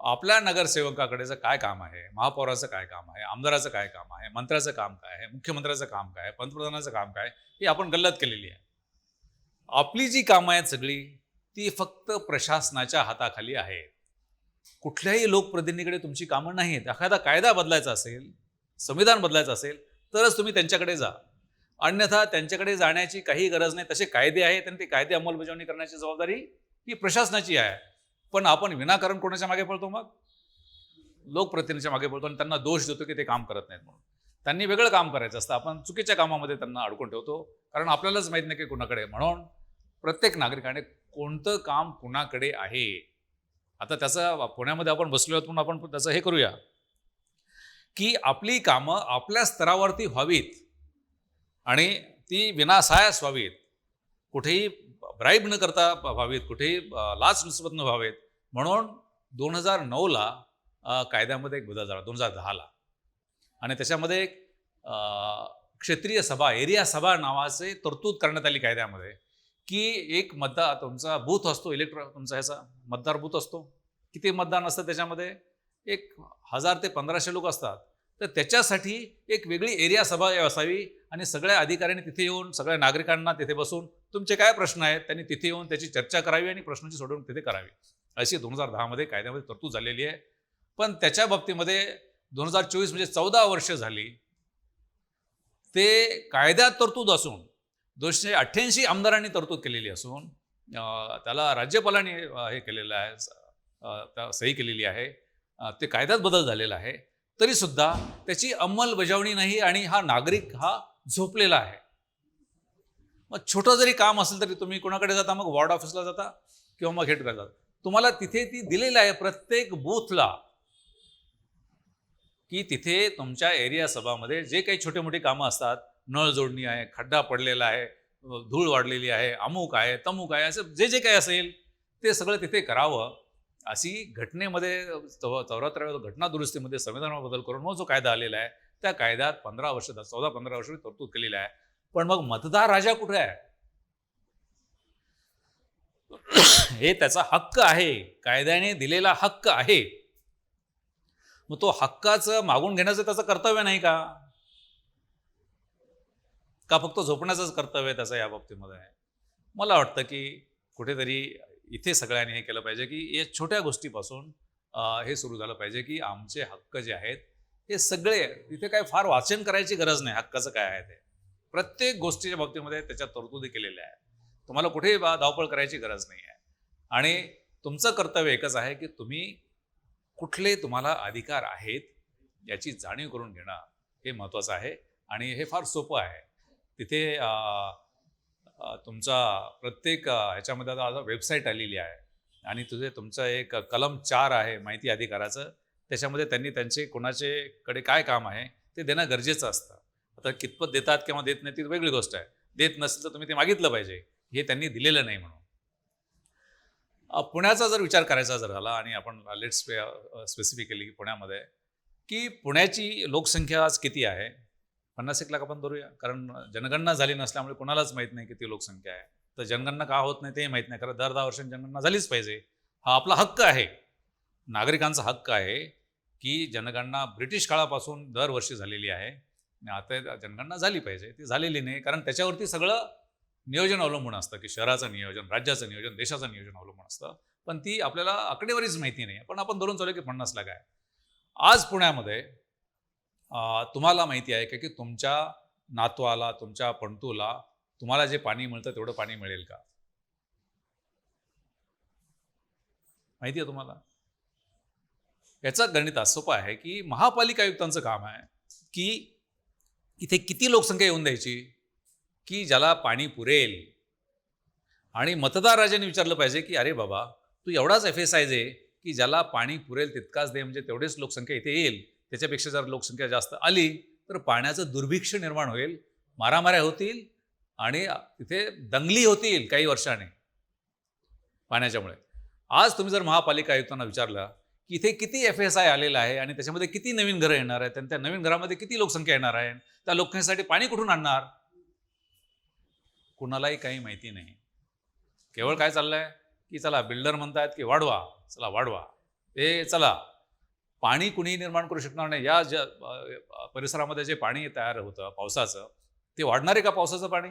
आपल्या नगरसेवकाकडेचं काय काम आहे, महापौराचं काय काम आहे, आमदाराचं काय काम आहे, मंत्र्याचं काम काय आहे, मुख्यमंत्र्याचं काम काय आहे, पंतप्रधानाचं काम काय, ही आपण गल्लत केलेली आहे. आपली जी कामं आहेत सगळी ती फक्त प्रशासनाच्या हाताखाली आहे. कुठल्याही लोकप्रतिनिधीकडे तुमची कामं नाहीत. एखादा कायदा बदलायचा असेल, संविधान बदलायचं असेल तरच तुम्ही त्यांच्याकडे जा, अन्यथा त्यांच्याकडे जाण्याची काही गरज नाही. तसे कायदे आहेत आणि ते कायदे अंमलबजावणी करण्याची जबाबदारी ही प्रशासनाची आहे. पण आपण विनाकारण कोणाच्या मागे पळतो, मग लोकप्रतिनिधीच्या मागे पळतो आणि त्यांना दोष देतो की ते काम करत नाहीत म्हणून. त्यांनी वेगळं काम करायचं असतं, आपण चुकीच्या कामामध्ये त्यांना अडकून ठेवतो, कारण आपल्यालाच माहीत नाही की कुणाकडे. म्हणून प्रत्येक नागरिकाने कोणतं काम कुणाकडे आहे, आता त्याचं पुण्यामध्ये आपण बसलो आहोत म्हणून आपण त्याचं हे करूया की आपली कामं आपल्या स्तरावरती व्हावीत आणि ती विनासायास व्हावीत, कुठेही ब्राईब न करता व्हावीत, कुठेही लाचलुचपत न व्हावेत. म्हणून 2009ला कायद्यामध्ये एक बदल झाला, 2010ला, आणि त्याच्यामध्ये एक क्षेत्रीय सभा, एरिया सभा नावाचे तरतूद करण्यात आली कायद्यामध्ये, की एक तुमचा बूथ असतो, तुमचा ह्याचा मतदार बूथ असतो. किती मतदान असतं त्याच्यामध्ये? 1000 ते 1500 लोक असतात. तर त्याच्यासाठी एक वेगळी एरिया सभा असावी आणि सगळ्या अधिकाऱ्यांनी तिथे येऊन, सगळ्या नागरिकांना तिथे बसून तुमचे काय प्रश्न आहेत त्यांनी तिथे येऊन त्याची चर्चा करावी आणि प्रश्नांची सोडवणूक तिथे करावी, अशी 2010 मध्ये कायद्यामध्ये तरतूद झालेली आहे. पण त्याच्या बाबतीमध्ये 2024 म्हणजे 14 वर्ष झाली, ते कायद्यात तरतूद असून 288 आमदारांनी तरतूद केलेली असून त्याला राज्यपालांनी हे केलेलं आहे, सही केलेली आहे, ते कायद्यात बदल झालेला आहे, तरी सुद्धा त्याची अंमलबजावणी नाही आणि हा नागरिक हा झोपलेला आहे. मग छोटं जरी काम असेल तरी तुम्ही कोणाकडे जाता? मग वॉर्ड ऑफिसला जाता किंवा मग हेडकडे जाता. तुम्हाला तिथे ती दिलेलं आहे प्रत्येक बूथला, की तिथे तुमच्या एरिया सभामध्ये जे काही छोटे मोठी कामं असतात, नळ जोडणी आहे, खड्डा पडलेला आहे, धूळ वाढलेली आहे, अमुक आहे, तमुक आहे, असं जे जे काही असेल ते सगळं तिथे करावं, अशी घटनेमध्ये 74व्या घटना दुरुस्तीमध्ये संविधानावर बदल करून मग जो कायदा आलेला आहे त्या कायद्यात 14-15 वर्ष तरतूद केलेली आहे. पण मग मतदार राजा कुठे आहे? हे त्याचा हक्क आहे, कायद्याने दिलेला हक्क आहे. मग तो हक्काचं मागून घेण्याचं त्याचं कर्तव्य नाही का? का फक्त झोपण्याचंच कर्तव्य त्याचं या बाबतीमध्ये आहे? मला वाटतं की कुठेतरी इथे सगळ्यांनी हे केलं पाहिजे की या छोट्या गोष्टीपासून हे सुरू झालं पाहिजे की आमचे हक्क जे आहेत हे सगळे, तिथे काय फार वाचन करायची गरज नाही हक्काचं काय आहे ते. प्रत्येक गोष्टीच्या बाबतीमध्ये त्याच्या तरतुदी केलेल्या आहेत. तुम्हाला कुठेही धावपळ करायची गरज नाही आहे. आणि तुमचं कर्तव्य एकच आहे की तुम्ही कुठले तुम्हाला अधिकार आहेत याची जाणीव करून घेणं हे महत्त्वाचं आहे. आणि हे फार सोपं आहे. तिथे तुमचा प्रत्येक ह्याच्यामध्ये आता वेबसाईट आलेली आहे आणि तुमचं एक कलम 4 आहे माहिती अधिकाराचं, त्याच्यामध्ये त्यांनी त्यांचे कोणाचे कडे काय काम आहे ते देणं गरजेचं असतं. आता कितपत देतात किंवा देत नाही ती वेगळी गोष्ट आहे. देत नसेल तर तुम्ही ते मागितलं पाहिजे, हे त्यांनी दिलेलं नाही म्हणून. पुण्याचा जर विचार करायचा जर झाला आणि आपण लेट्स स्पेसिफिकली पुण्यामध्ये, की पुण्याची लोकसंख्या आज किती आहे? 50-1 लाख आपण धरूया, कारण जनगणना झाली नसल्यामुळे कोणालाच माहीत नाही किती लोकसंख्या आहे. तर जनगणना का होत नाही ते माहीत नाही, कारण दर 10 वर्षांनी जनगणना झालीच पाहिजे. हा आपला हक्क आहे, नागरिकांचा हक्क आहे की जनगणना ब्रिटिश काळापासून दरवर्षी झालेली आहे. आणि आता जनगणना झाली पाहिजे. ती झालेली नाही, कारण त्याच्यावरती सगळं नियोजन अवलंबून असतं, की शहराचं नियोजन, राज्याचं नियोजन, देशाचं नियोजन अवलंबून असतं. पण ती आपल्याला आकडेवारीच माहिती नाही. पण आपण धरून चालू की 50 लाख आहे. आज पुण्यामध्ये तुम्हाला माहिती आहे का की तुमच्या नातवाला, तुमच्या पणतूला तुम्हाला जे पाणी मिळतं तेवढं पाणी मिळेल का? माहिती आहे तुम्हाला? याचं गणित असं सोपं आहे की महापालिका आयुक्तांचं काम आहे की इथे किती लोकसंख्या येऊन द्यायची की ज्याला पाणी पुरेल. आणि मतदार राजाने विचारलं पाहिजे की अरे बाबा, तू एवढाच FSI दे की ज्याला पाणी पुरेल तितकाच दे, म्हणजे तेवढीच लोकसंख्या इथे येईल. त्याच्यापेक्षा जर लोकसंख्या जास्त आली तर पाण्याचं दुर्भिक्ष्य निर्माण होईल, मारामाऱ्या होतील आणि तिथे दंगली होतील काही वर्षाने पाण्याच्यामुळे. आज तुम्ही जर महापालिका आयुक्तांना विचारलं की इथे किती FSI आलेला आहे आणि त्याच्यामध्ये किती नवीन घरं येणार आहेत आणि त्या नवीन घरामध्ये किती लोकसंख्या येणार आहे, त्या लोकसंख्येसाठी पाणी कुठून आणणार, कुणालाही काही माहिती नाही. केवळ काय चाललंय की चला बिल्डर म्हणतायत की वाढवा, चला वाढवा, ते चला. पाणी कुणीही निर्माण करू शकणार नाही. या ज्या परिसरामध्ये जे पाणी तयार होतं पावसाचं, ते वाढणार आहे का पावसाचं पाणी?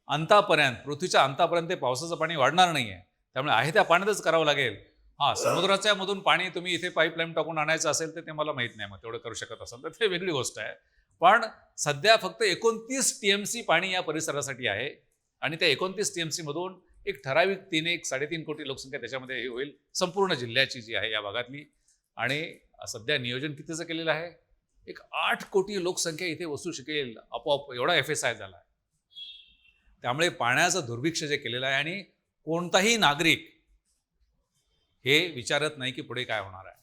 अंतापर्यंत, पृथ्वीच्या अंतापर्यंत ते पावसाचं पाणी वाढणार नाही आहे. त्यामुळे आहे त्या पाण्यातच करावं लागेल. हां, समुद्राच्या मधून पाणी तुम्ही इथे पाईपलाईन टाकून आणायचं असेल तर ते मला माहीत नाही, मग तेवढं करू शकत असाल तर ते वेगळी गोष्ट आहे. पण सध्या फक्त 29 TMC पाणी या परिसरासाठी आहे आणि त्या 29 TMC मधून एक ठराविक 3-3.5 कोटी लोकसंख्या त्याच्यामध्ये हे होईल, संपूर्ण जिल्ह्याची जी आहे या भागातली. आणि सध्या नियोजन कितीचं केलेलं आहे? एक 8 कोटी लोकसंख्या इथे वसू शकेल आपोआप, एवढा FSI झाला आहे. त्यामुळे पाण्याचं दुर्भिक्ष्य जे केलेलं आहे आणि कोणताही नागरिक हे विचारत नाही की पुढे काय होणार आहे.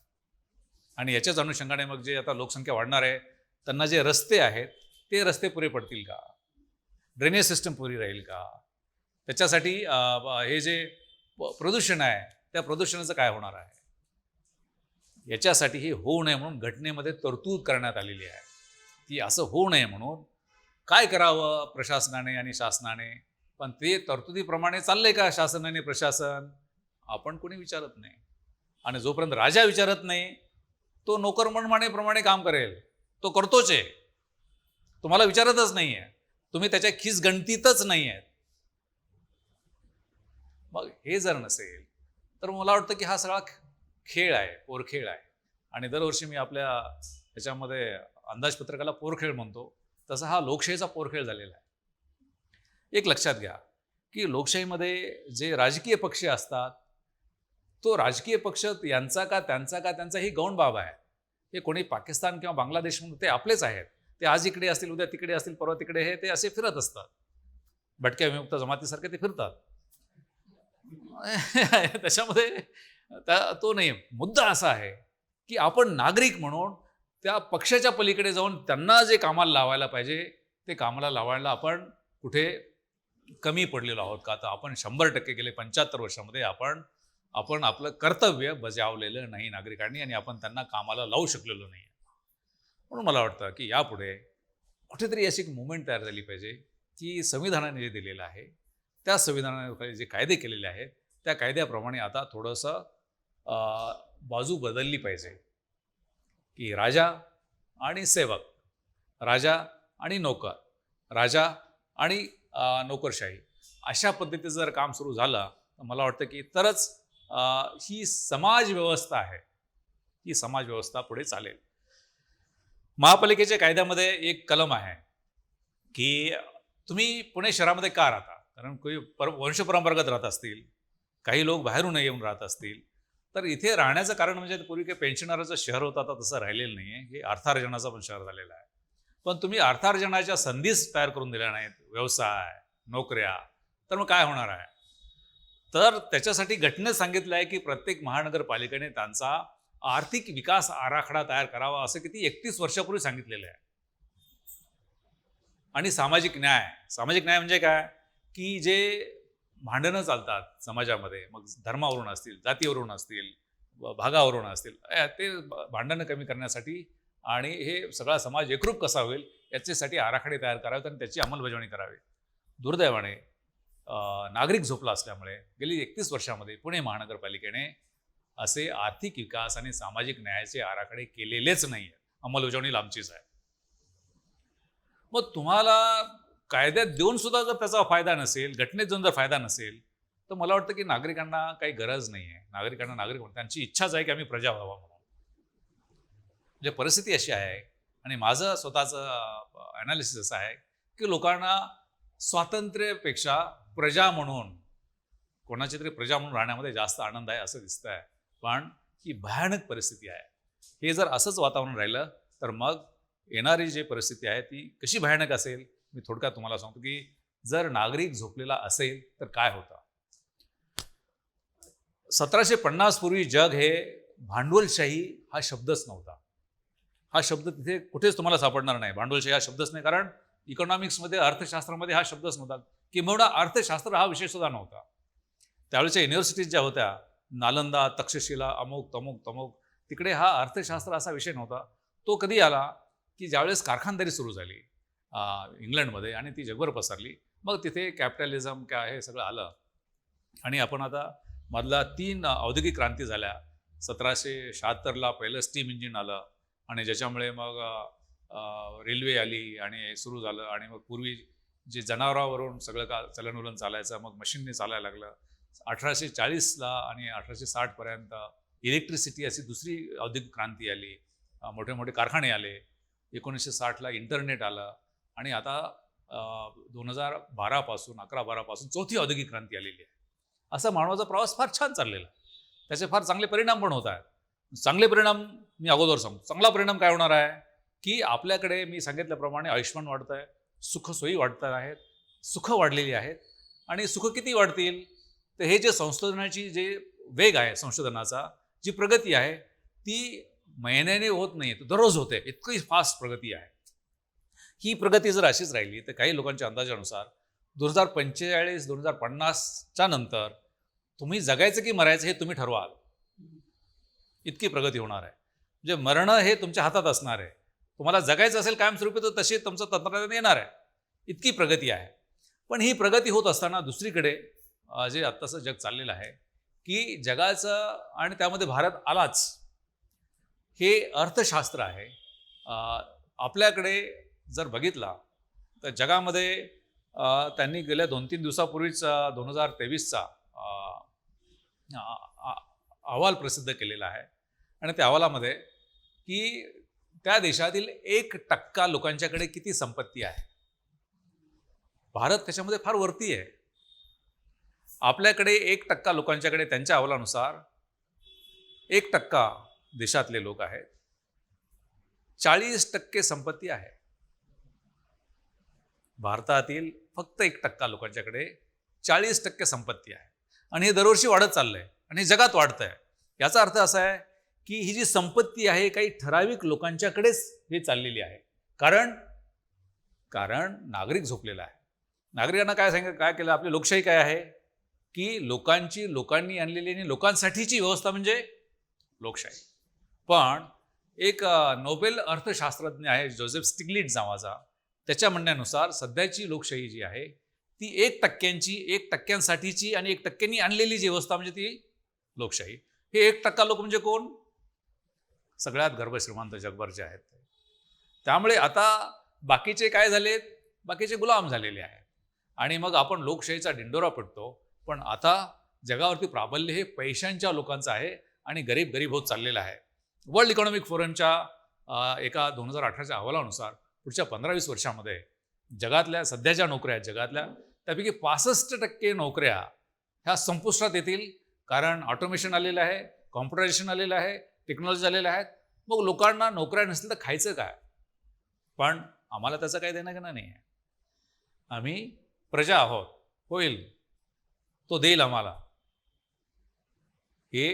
आणि याच्याच अनुषंगाने मग जे आता लोकसंख्या वाढणार आहे त्यांना जे रस्ते आहेत ते रस्ते पुरे पडतील का? ड्रेनेज सिस्टम पुरी राहील का? त्याच्यासाठी हे जे प्रदूषण आहे त्या प्रदूषणाचं काय होणार आहे? याच्यासाठी हे होऊ नये म्हणून घटनेमध्ये तरतूद करण्यात आलेली आहे. ती असं होऊ नये म्हणून काय करावं प्रशासनाने आणि शासनाने, पण ते तरतुदीप्रमाणे चाललंय का शासन आणि प्रशासन? आपण कोणी विचारत नाही. आणि जोपर्यंत राजा विचारत नाही तो नोकर मनमानेप्रमाणे काम करेल. तो करतोच आहे, तुम्हाला विचारतच नाही आहे, तुम्ही त्याच्या खिस गणतीतच नाही आहेत. मग हे जर नसेल तर मला वाटतं की हा सगळा खेळ आहे, पोरखेळ आहे. आणि दरवर्षी मी आपल्या ह्याच्यामध्ये अंदाजपत्रकाला पोरखेळ म्हणतो, तसा हा लोकशाहीचा पोरखेळ झालेला आहे. एक लक्षात घ्या की लोकशाहीमध्ये जे राजकीय पक्ष असतात, तो राजकीय पक्ष यांचा का त्यांचा ही गौण बाब आहे. हे कोणी पाकिस्तान किंवा बांगलादेश म्हणून ते आपलेच आहेत. ते आज इकडे असतील, उद्या तिकडे असतील, परवा तिकडे, हे ते असे फिरत असतात. भटक्या विमुक्त जमातीसारखे ते फिरतात. त्याच्यामध्ये तो नाही. मुद्दा असा आहे की आपण नागरिक म्हणून त्या पक्षाच्या पलीकडे जाऊन त्यांना जे कामाला लावायला पाहिजे ते कामाला लावायला आपण कुठे कमी पडलेलो आहोत का? तर आपण 100% गेले 75 वर्षामध्ये आपण आपलं कर्तव्य बजावलेलं नाही नागरिकांनी आणि आपण त्यांना कामाला लावू शकलेलो नाही. म्हणून मला वाटतं की यापुढे कुठेतरी अशी एक मुवमेंट तयार झाली पाहिजे की संविधानाने जे दिलेलं आहे त्या संविधानाने जे कायदे केलेले आहेत त्या कायद्याप्रमाणे आता थोडंसं बाजू बदलली पाहिजे की राजा आणि सेवक, राजा आणि नोकर, राजा आणि नोकरशाही अशा पद्धतीचं जर काम सुरू झालं तर मला वाटतं की तरच ही समाज व्यवस्था आहे, ही समाज व्यवस्था पुढे चालेल. महापालिकेच्या कायद्यामध्ये एक कलम आहे की तुम्ही पुणे शहरामध्ये का राहता? कारण काही वंशपरंपरागत राहत असतील, काही लोक बाहेरून येऊन राहत असतील, तर इथे राहण्याचं कारण म्हणजे पूर्वी काही पेन्शनराचं शहर होतं, आता तसं राहिलेलं नाही आहे. हे अर्थार्जनाचं पण शहर झालेलं आहे. पण तुम्ही अर्थार्जनाच्या संधीच तयार करून दिल्या नाहीत, व्यवसाय, नोकऱ्या, तर मग काय होणार आहे? तर त्याच्यासाठी घटनेत सांगितलं आहे की प्रत्येक महानगरपालिकेने त्यांचा आर्थिक विकास आराखडा तयार करावा असं किती 31 वर्षापूर्वी सांगितलेलं आहे. आणि सामाजिक न्याय म्हणजे काय, की जे भांडणं चालतात समाजामध्ये, मग धर्मावरून असतील, जातीवरून असतील, भागावरून असतील, ते भांडणं कमी करण्यासाठी आणि हे सगळा समाज एकरूप कसा होईल याच्यासाठी आराखडे तयार करावेत आणि त्याची अंमलबजावणी करावी. दुर्दैवाने नागरिक झोपला असल्यामुळे गेली 31 वर्षामध्ये पुणे महानगरपालिकेने असे आर्थिक विकास आणि सामाजिक न्यायाचे आराखडे केलेलेच नाही आहेत. अंमलबजावणी लांबचीच आहे. मग तुम्हाला कायद्यात देऊन सुद्धा जर त्याचा फायदा नसेल, घटनेत जाऊन जर फायदा नसेल, तर मला वाटतं की नागरिकांना काही गरज नाही आहे. नागरिकांना नागरिक म्हणून त्यांची इच्छाच आहे की आम्ही प्रजा व्हावा म्हणून. म्हणजे परिस्थिती अशी आहे आणि माझं स्वतःचं ॲनालिसिस असं आहे की लोकांना स्वातंत्र्यापेक्षा प्रजा म्हणून, कोणाची तरी प्रजा म्हणून राहण्यामध्ये जास्त आनंद आहे असं दिसतं आहे. पण ही भयानक परिस्थिती आहे. हे जर असंच वातावरण राहिलं तर मग येणारी जी परिस्थिती आहे ती कशी भयानक असेल. मी थोडक्यात तुम्हाला सांगतो की जर नागरिक झोपलेला असेल तर काय होतं. 1750 पूर्वी जग हे भांडवलशाही हा शब्दच नव्हता. हा शब्द तिथे कुठेच तुम्हाला सापडणार नाही. भांडवलशाही हा शब्दच नाही, कारण इकॉनॉमिक्समध्ये, अर्थशास्त्रामध्ये हा शब्दच नव्हता. किंबहुना अर्थशास्त्र हा विषय सुद्धा नव्हता. त्यावेळेच्या युनिव्हर्सिटीज ज्या होत्या, नालंदा, तक्षशिला, अमुक तमुक तमुक, तिकडे हा अर्थशास्त्र असा विषय नव्हता. तो कधी आला की ज्यावेळेस कारखानदारी सुरू झाली इंग्लंडमध्ये आणि ती जगभर पसरली. मग तिथे कॅपिटलिझम काय हे सगळं आलं आणि आपण आता मधला 3 औद्योगिक क्रांती झाल्या. 1776ला पहिलं स्टीम इंजिन आलं आणि ज्याच्यामुळे मग रेल्वे आली आणि सुरू झालं आणि मग पूर्वी जे जनावरावरून सगळं का चलनवलन चालायचं मग मशीनने चालायला लागलं. 1840ला आणि 1860पर्यंत इलेक्ट्रिसिटी अशी दुसरी औद्योगिक क्रांती आली. मोठे मोठे कारखाने आले. 1960ला इंटरनेट आलं आणि आता 2012 पासून 11-12 पासून चौथी औद्योगिक क्रांती आलेली आहे. असा मानवाचा प्रवास फार छान चाललेला आहे. त्याचे फार चांगले परिणाम पण होत आहेत. चांगले परिणाम मी अगोदर सांगतो. चांगला परिणाम काय होणार आहे की आपल्याकडे मी सांगितल्याप्रमाणे आयुष्यमान वाढतं आहे, सुखसोयी वाढत आहेत, सुख वाढलेली आहेत आणि सुख किती वाढतील तर हे जे संशोधनाची जे वेग आहे, संशोधनाचा जी प्रगती आहे ती महिन्याने होत नाही, दररोज होते. इतकी फास्ट प्रगती आहे. ही प्रगती जर अशीच राहिली तर काही लोकांच्या अंदाजानुसार 2045-2050च्या नंतर तुम्ही जगायचं की मरायचं हे तुम्ही ठरवाल. इतकी प्रगती होणार आहे. म्हणजे मरणं हे तुमच्या हातात असणार आहे. तुम्हाला जगायचं असेल कायमस्वरूपी तर तशी तुमचं तंत्रज्ञान येणार आहे. इतकी प्रगती आहे. पण ही प्रगती होत असताना दुसरीकडे जे आत्ताचं जग चाललेलं आहे की जगाचं आणि त्यामध्ये भारत आलाच, हे अर्थशास्त्र आहे. आपल्याकडे जर बघितला तर जगामध्ये त्यांनी गेल्या 2-3 दिवसापूर्वीच 2023चा अहवाल प्रसिद्ध केलेला आहे आणि त्या अहवालामध्ये की त्या देशातील 1% लोकांच्याकडे किती संपत्ती आहे. भारत त्याच्यामध्ये फार वरती आहे. आपल्याकडे 1% लोकांच्याकडे त्यांच्या अहवालानुसार 1% देशातले लोक आहेत. 40% संपत्ती आहे. भारतातील फक्त 1% लोकांच्याकडे 40% संपत्ती आहे आणि हे दरवर्षी वाढत चाललंय आणि जगात वाढत आहे. याचा अर्थ असा आहे की ही जी संपत्ती आहे काही ठराविक लोकांच्याकडेच हे चाललेली आहे. कारण नागरिक झोपलेला आहे. नागरिकांना काय केलं आपली लोकशाही काय आहे की लोकांनी आणलेली आणि लोकांसाठीची व्यवस्था म्हणजे लोकशाही. पण एक नोबेल अर्थशास्त्रज्ञ आहे जोसेफ स्टिग्लिट्झ नावाचा, त्याच्या म्हणण्यानुसार सध्याची लोकशाही जी आहे ती 1%ची आणि 1%नी आणलेली जी व्यवस्था म्हणजे ती लोकशाही. हे 1% लोक म्हणजे कोण? सगळ्यात गर्भश्रीमंत जगभरचे आहेत. त्यामुळे आता बाकीचे काय झालेत? बाकीचे गुलाम झालेले आहेत आणि मग आपण लोकशाहीचा डिंडोरा पिटतो. पण आता जगावरती प्राबल्य हे पैशांच्या लोकांचं आहे आणि गरीब होत चाललेला आहे. वर्ल्ड इकॉनॉमिक फोरमच्या एका 2018च्या अहवालानुसार पुढच्या 15-20 वर्षामध्ये जगातल्या सध्याच्या नोकऱ्या जगातल्या त्यापैकी 65% नोकऱ्या ह्या संपुष्टात येतील. कारण ऑटोमेशन आलेलं आहे, कॉम्प्युटरायझेशन आलेलं आहे, टेक्नॉलॉजी आलेल्या आहेत. मग लोकांना नोकऱ्या नसतील तर खायचं काय? पण आम्हाला त्याचं काही देणं घेणं नाही आहे. आम्ही प्रजा आहोत. होईल तो देईल आम्हाला. हे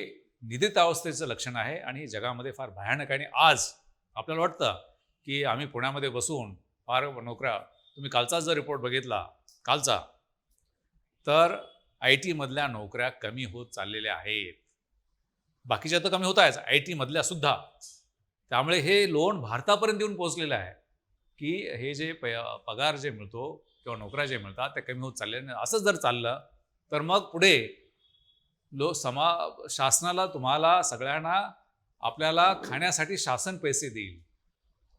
निदितावस्थेचं लक्षण आहे आणि हे जगामध्ये फार भयानक आहे. आणि आज आपल्याला वाटतं की आम्ही पुण्यामध्ये बसून फार नोकऱ्या, तुम्ही कालचा जर रिपोर्ट बघितला कालचा, तर आय टीमधल्या नोकऱ्या कमी होत चाललेल्या आहेत. बाकीच्या तर कमी होत आहेच, आय टीमधल्या सुद्धा. त्यामुळे हे लोन भारतापर्यंत येऊन पोहोचलेलं आहे की हे जे पगार जे मिळतो किंवा नोकऱ्या जे मिळतात ते कमी होत चालले. असंच जर चाललं तर मग पुढे शासनाला, तुम्हाला सगळ्यांना, आपल्याला खाण्यासाठी शासन पैसे देईल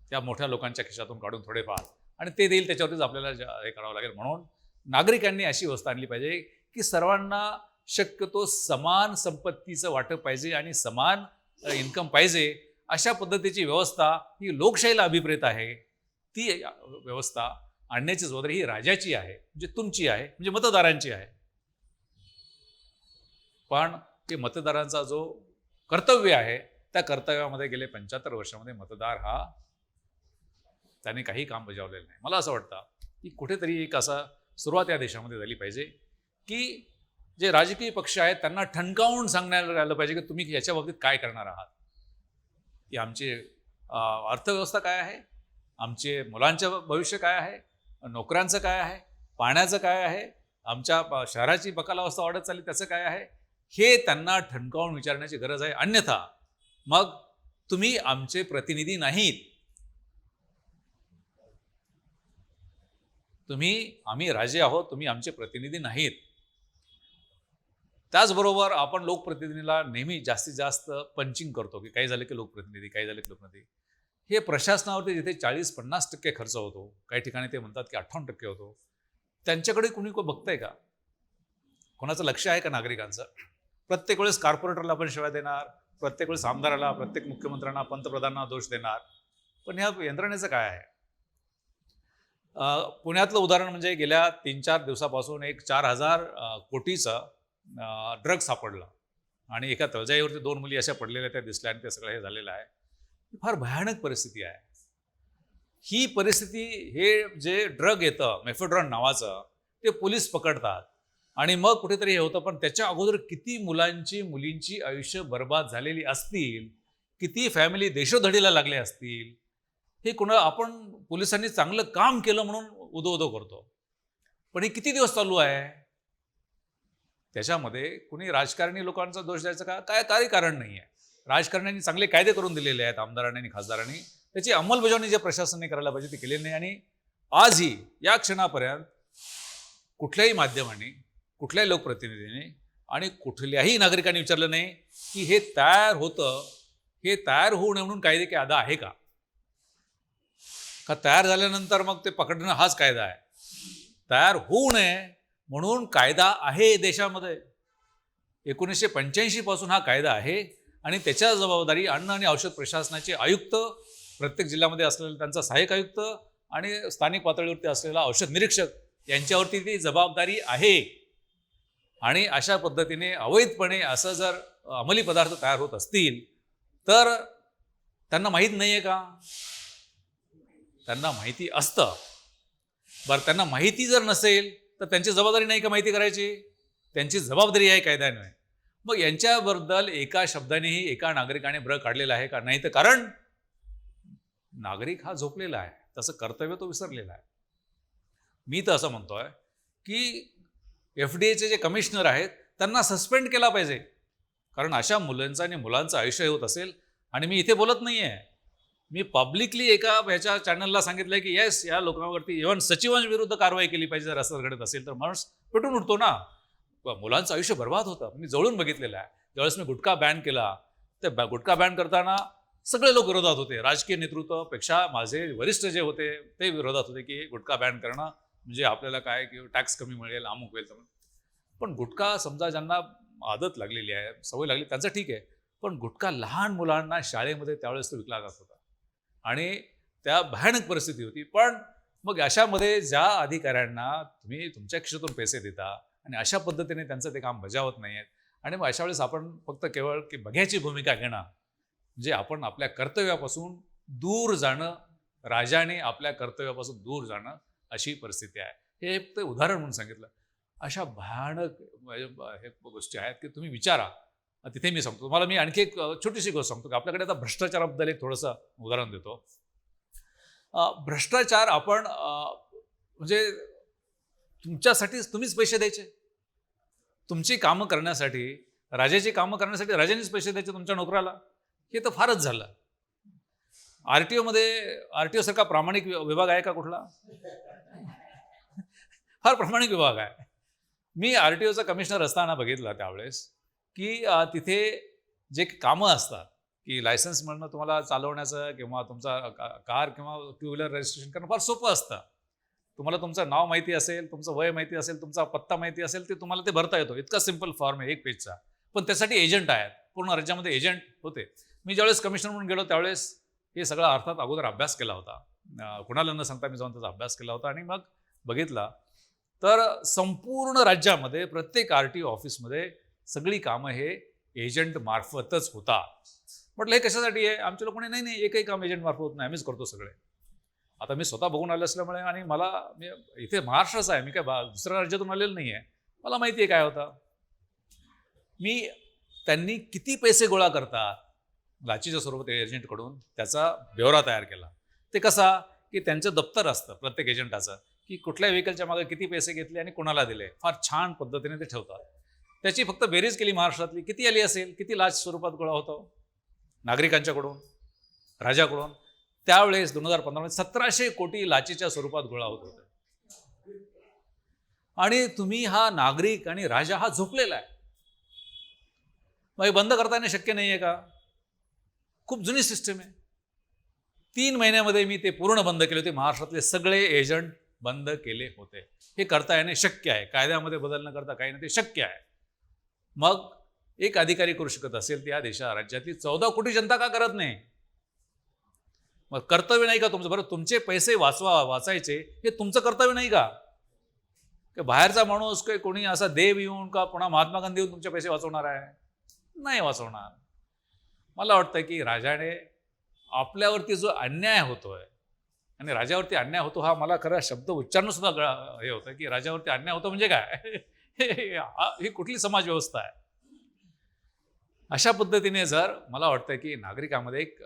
त्या मोठ्या लोकांच्या खिशातून काढून थोडेफार, आणि ते देईल त्याच्यावरतीच आपल्याला हे करावं लागेल. म्हणून नागरिकांनी अशी व्यवस्था आणली पाहिजे की सर्वांना शक्यतो समान संपत्तीचं वाटप पाहिजे आणि समान इन्कम पाहिजे. अशा पद्धतीची व्यवस्था ही लोकशाहीला अभिप्रेत आहे. ती व्यवस्था आणण्याची जबाबदारी ही राजाची आहे, म्हणजे तुमची आहे, म्हणजे मतदारांची आहे. पण ते मतदारांचा जो कर्तव्य आहे त्या कर्तव्यामध्ये गेले 75 वर्षामध्ये मतदार हा त्याने काही काम बजावलेलं नाही. मला असं वाटतं की कुठेतरी एक असा सुरुवात या देशामध्ये झाली पाहिजे की जे राजकीय पक्ष आहेत त्यांना ठणकावून सांगण्यात आलं पाहिजे की तुम्ही याच्या बाबतीत काय करणार आहात, की आमची अर्थव्यवस्था काय आहे, आमचे मुलांचं भविष्य काय आहे, नोकऱ्यांचं काय आहे, पाण्याचं काय आहे, आमच्या शहराची बकालावस्था वाढत चालली त्याचं काय आहे, हे त्यांना ठणकावून विचारण्याची गरज आहे. अन्यथा मग तुम्ही आमचे प्रतिनिधी नाहीत. आम्ही राजे आहोत, तुम्ही आमचे प्रतिनिधी नाहीत. त्याचबरोबर आपण लोकप्रतिनिधीला नेहमी जास्तीत जास्त पंचिंग करतो की काही झालं की लोकप्रतिनिधी, काही झालं की लोकप्रतिनिधी. हे प्रशासनावरती जिथे 40-50% खर्च होतो, काही ठिकाणी ते म्हणतात की 58% होतो, त्यांच्याकडे कुणी बघतंय का? कोणाचं लक्ष आहे का नागरिकांचं? प्रत्येक वेळेस कॉर्पोरेटरला आपण शिवाय देणार, प्रत्येक वेळेस आमदाराला, प्रत्येक मुख्यमंत्र्यांना, पंतप्रधानांना दोष देणार. पण ह्या यंत्रणेचं काय आहे? पुण्यातलं उदाहरण म्हणजे गेल्या 3-4 दिवसापासून एक 4,000 कोटीचं ड्रग सापडला आणि एका तळजाईवरती 2 मुली अशा पडलेल्या त्या दिसल्या आणि ते सगळं हे झालेलं आहे. फार भयानक परिस्थिती आहे ही परिस्थिती. हे जे ड्रग येतं मेफेड्रॉन नावाचं, ते पोलीस पकडतात आणि मग कुठेतरी हे होतं. पण त्याच्या अगोदर किती मुलींची आयुष्य बर्बाद झालेली असतील, किती फॅमिली देशोधडीला लागले असतील. हे आपण पोलिसांनी चांगलं काम केलं म्हणून उदो करतो, पण हे किती दिवस चालू आहे? त्याच्यामध्ये कुणी राजकारणी लोकांचा दोष द्यायचा का? काय काही कारण नाही आहे. राजकारण्यांनी चांगले कायदे करून दिलेले आहेत आमदारांनी आणि खासदारांनी, त्याची अंमलबजावणी जे प्रशासनाने करायला पाहिजे ती केलेली नाही. आणि आजही या क्षणापर्यंत कुठल्याही माध्यमांनी, कुठल्याही लोकप्रतिनिधींनी आणि कुठल्याही नागरिकांनी विचारलं नाही की हे तयार होतं, हे तयार होऊ नये म्हणून कायदे कायदा आहे का? का तयार झाल्यानंतर मग ते पकडणं हाच कायदा आहे? तयार होऊ नये म्हणून कायदा आहे देशामध्ये. 1985 पासून हा कायदा आहे आणि त्याच्या जबाबदारी अन्न आणि औषध प्रशासनाचे आयुक्त, प्रत्येक जिल्ह्यामध्ये असलेले त्यांचा सहाय्यक आयुक्त आणि स्थानिक पातळीवरती असलेला औषध निरीक्षक यांच्यावरती ती जबाबदारी आहे. आणि अशा पद्धतीने अवैधपणे असं जर अंमली पदार्थ तयार होत असतील तर त्यांना माहीत नाही आहे का? त्यांना माहिती असतं. बरं, त्यांना माहिती जर नसेल तर त्यांची जबाबदारी नाही का माहिती करायची? त्यांची जबाबदारी आहे कायद्याने. मग यांच्याबद्दल एका शब्दानेही एका नागरिकाने ब्र काढलेला आहे का? नाही तर कारण नागरिक हा झोपलेला आहे, तसं कर्तव्य तो विसरलेला आहे. मी तर असं म्हणतोय की FDAचे जे कमिशनर आहेत त्यांना सस्पेंड केला पाहिजे, कारण अशा मुलांचं आणि मुलांचं आयुष्य होत असेल. आणि मी इथे बोलत नाही आहे, मी पब्लिकली एका ह्याच्या चॅनलला सांगितलंय की येस, या लोकांवरती इव्हन सचिवांविरुद्ध कारवाई केली पाहिजे जर असं घडत असेल तर. माणूस पेटून उठतो ना. मुलांचं आयुष्य बर्बाद होतं, मी जवळून बघितलेलं आहे. ज्यावेळेस मी गुटखा बॅन केला, ते गुटखा बॅन करताना सगळे लोक विरोधात होते. राजकीय नेतृत्वापेक्षा माझे वरिष्ठ जे होते ते विरोधात होते की गुटखा बॅन करणं म्हणजे आपल्याला काय की टॅक्स कमी मिळेल, अमुक होईल. पण गुटखा समजा ज्यांना आदत लागलेली आहे, सवय लागली, त्यांचं ठीक आहे. पण गुटखा लहान मुलांना शाळेमध्ये त्यावेळेस तो विकला जात होता आणि त्या भयानक परिस्थिती होती. पण मग अशामध्ये ज्या अधिकाऱ्यांना तुम्ही तुमच्या खिशातून पैसे देता आणि अशा पद्धतीने त्यांचं ते काम बजावत नाही आहेत, आणि मग अशा वेळेस आपण फक्त केवळ की बघ्याची भूमिका घेणं म्हणजे आपण आपल्या कर्तव्यापासून दूर जाणं, राजाने आपल्या कर्तव्यापासून दूर जाणं अशी परिस्थिती आहे. हे एक उदाहरण म्हणून सांगितलं. अशा भयानक हे गोष्टी आहेत की तुम्ही विचारा. तिथे मी सांगतो तुम्हाला. मी आणखी एक छोटीशी गोष्ट सांगतो की आपल्याकडे आता भ्रष्टाचाराबद्दल एक थोडंसं उदाहरण देतो. भ्रष्टाचार आपण म्हणजे तुमच्यासाठीच तुम्हीच पैसे द्यायचे. तुमची कामं करण्यासाठी, राजाची कामं करण्यासाठी राजानेच पैसे द्यायचे तुमच्या नोकराला. हे तर फारच झालं. आरटीओ सारखा प्रामाणिक विभाग आहे का कुठला? फार प्रामाणिक विभाग आहे. मी आरटीओचा कमिशनर असताना बघितला त्यावेळेस की तिथे जे कामं असतात की लायसन्स मिळणं तुम्हाला चालवण्याचं किंवा तुमचा कार किंवा टू व्हीलर रजिस्ट्रेशन करणं फार सोपं असतं. तुम्हाला तुमचं नाव माहिती असेल, तुमचं वय माहिती असेल, तुमचा पत्ता माहिती असेल, ते तुम्हाला ते भरता येतो. इतका सिंपल फॉर्म आहे 1 पेजचा. पण त्यासाठी एजंट आहेत. पूर्ण राज्यामध्ये एजंट होते. मी ज्यावेळेस कमिशनर म्हणून गेलो त्यावेळेस हे सगळा अर्थात अगोदर अभ्यास केला होता. कुणाला न सांगता मी जाऊन त्याचा अभ्यास केला होता आणि मग बघितला तर संपूर्ण राज्यामध्ये प्रत्येक आरटीओ ऑफिसमध्ये सगळी कामं हे एजंट मार्फतच होतात. म्हटलं हे कशासाठी आहे? आमच्या लोकांनी नाही एकही काम एजंट मार्फत होत नाही, आम्हीच करतो सगळे. आता मी स्वतः बघून आलो असल्यामुळे आणि मी इथे महाराष्ट्राचा आहे, मी काय दुसऱ्या राज्यातून आलेलं नाही आहे, मला माहिती आहे काय होतं. त्यांनी किती पैसे गोळा करतात लाचीच्या स्वरूपात एजंटकडून त्याचा ब्यौरा तयार केला. ते कसा की त्यांचं दप्तर असतं प्रत्येक एजंटाचं की कुठल्या व्हेकलच्या मागे किती पैसे घेतले आणि कोणाला दिले. फार छान पद्धतीने ते ठेवतात. त्याची फक्त बेरीज केली महाराष्ट्रातली, किती आली असेल, किती लाच स्वरूपात गोळा होतो नागरिकांच्याकडून, राजाकडून. त्यावेळेस 2015 मध्ये 1700 कोटी लाचीच्या स्वरूपात गोळा होत होते. आणि तुम्ही हा नागरिक आणि राजा हा झोपलेला आहे. मग बंद करता येणं शक्य नाहीये का? खूप जुनी सिस्टम आहे. 3 महिन्यामध्ये मी ते पूर्ण बंद केले होते. महाराष्ट्रातले सगळे एजंट बंद केले होते. हे करता येणे शक्य आहे. कायद्यामध्ये बदल न करता काही नाही, ते शक्य आहे. मग एक अधिकारी करू शकत असेल तर या राज्यातली 14 कोटी जनता का करत नाही? मग कर्तव्य नाही का तुमचं? बरं, तुमचे पैसे वाचायचे हे तुमचं कर्तव्य नाही का? बाहेरचा माणूस काही कोणी असा देव येऊन का पुन्हा महात्मा गांधी येऊन तुमचे पैसे वाचवणार आहे? नाही वाचवणार. मला वाटतं की राजाने आपल्यावरती जो अन्याय होतोय आणि राजावरती अन्याय होतो, हा मला खरा शब्द उच्चारण सुद्धा हे होतं की राजावरती अन्याय होतो म्हणजे काय? ही कुठली समाज व्यवस्था आहे? अशा पद्धतीने जर मला वाटतं की नागरिकांमध्ये एक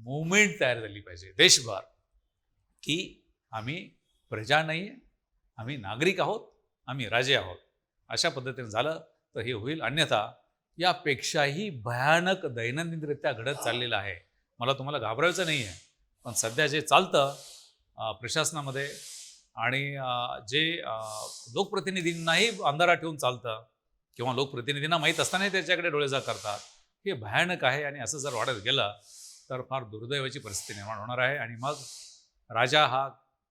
मूवमेंट तयार झाली पाहिजे देशभर की आम्ही प्रजा नाही, आम्ही नागरिक आहोत, आम्ही राजे आहोत. अशा पद्धतीने झालं तर हे होईल. अन्यथा यापेक्षाही भयानक दैनंदिनरित्या घडत चाललेलं आहे. मला तुम्हाला घाबरायचं नाही आहे, पण सध्या जे चालतं प्रशासनामध्ये आणि जे लोकप्रतिनिधींनाही अंधारात ठेवून चालतं किंवा लोकप्रतिनिधींना माहीत असतानाही त्याच्याकडे डोळेझाक करतात, हे भयानक आहे. आणि असं जर वाढत गेलं तर फार दुर्दैवाची परिस्थिती निर्माण होणार आहे आणि मग राजा हा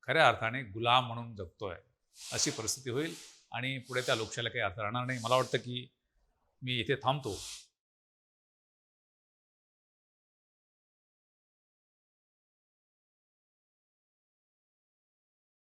खऱ्या अर्थाने गुलाम म्हणून जगतोय अशी परिस्थिती होईल आणि पुढे त्या लोकशाहीला काही अर्थ राहणार नाही. मला वाटतं की मी इथे थांबतो.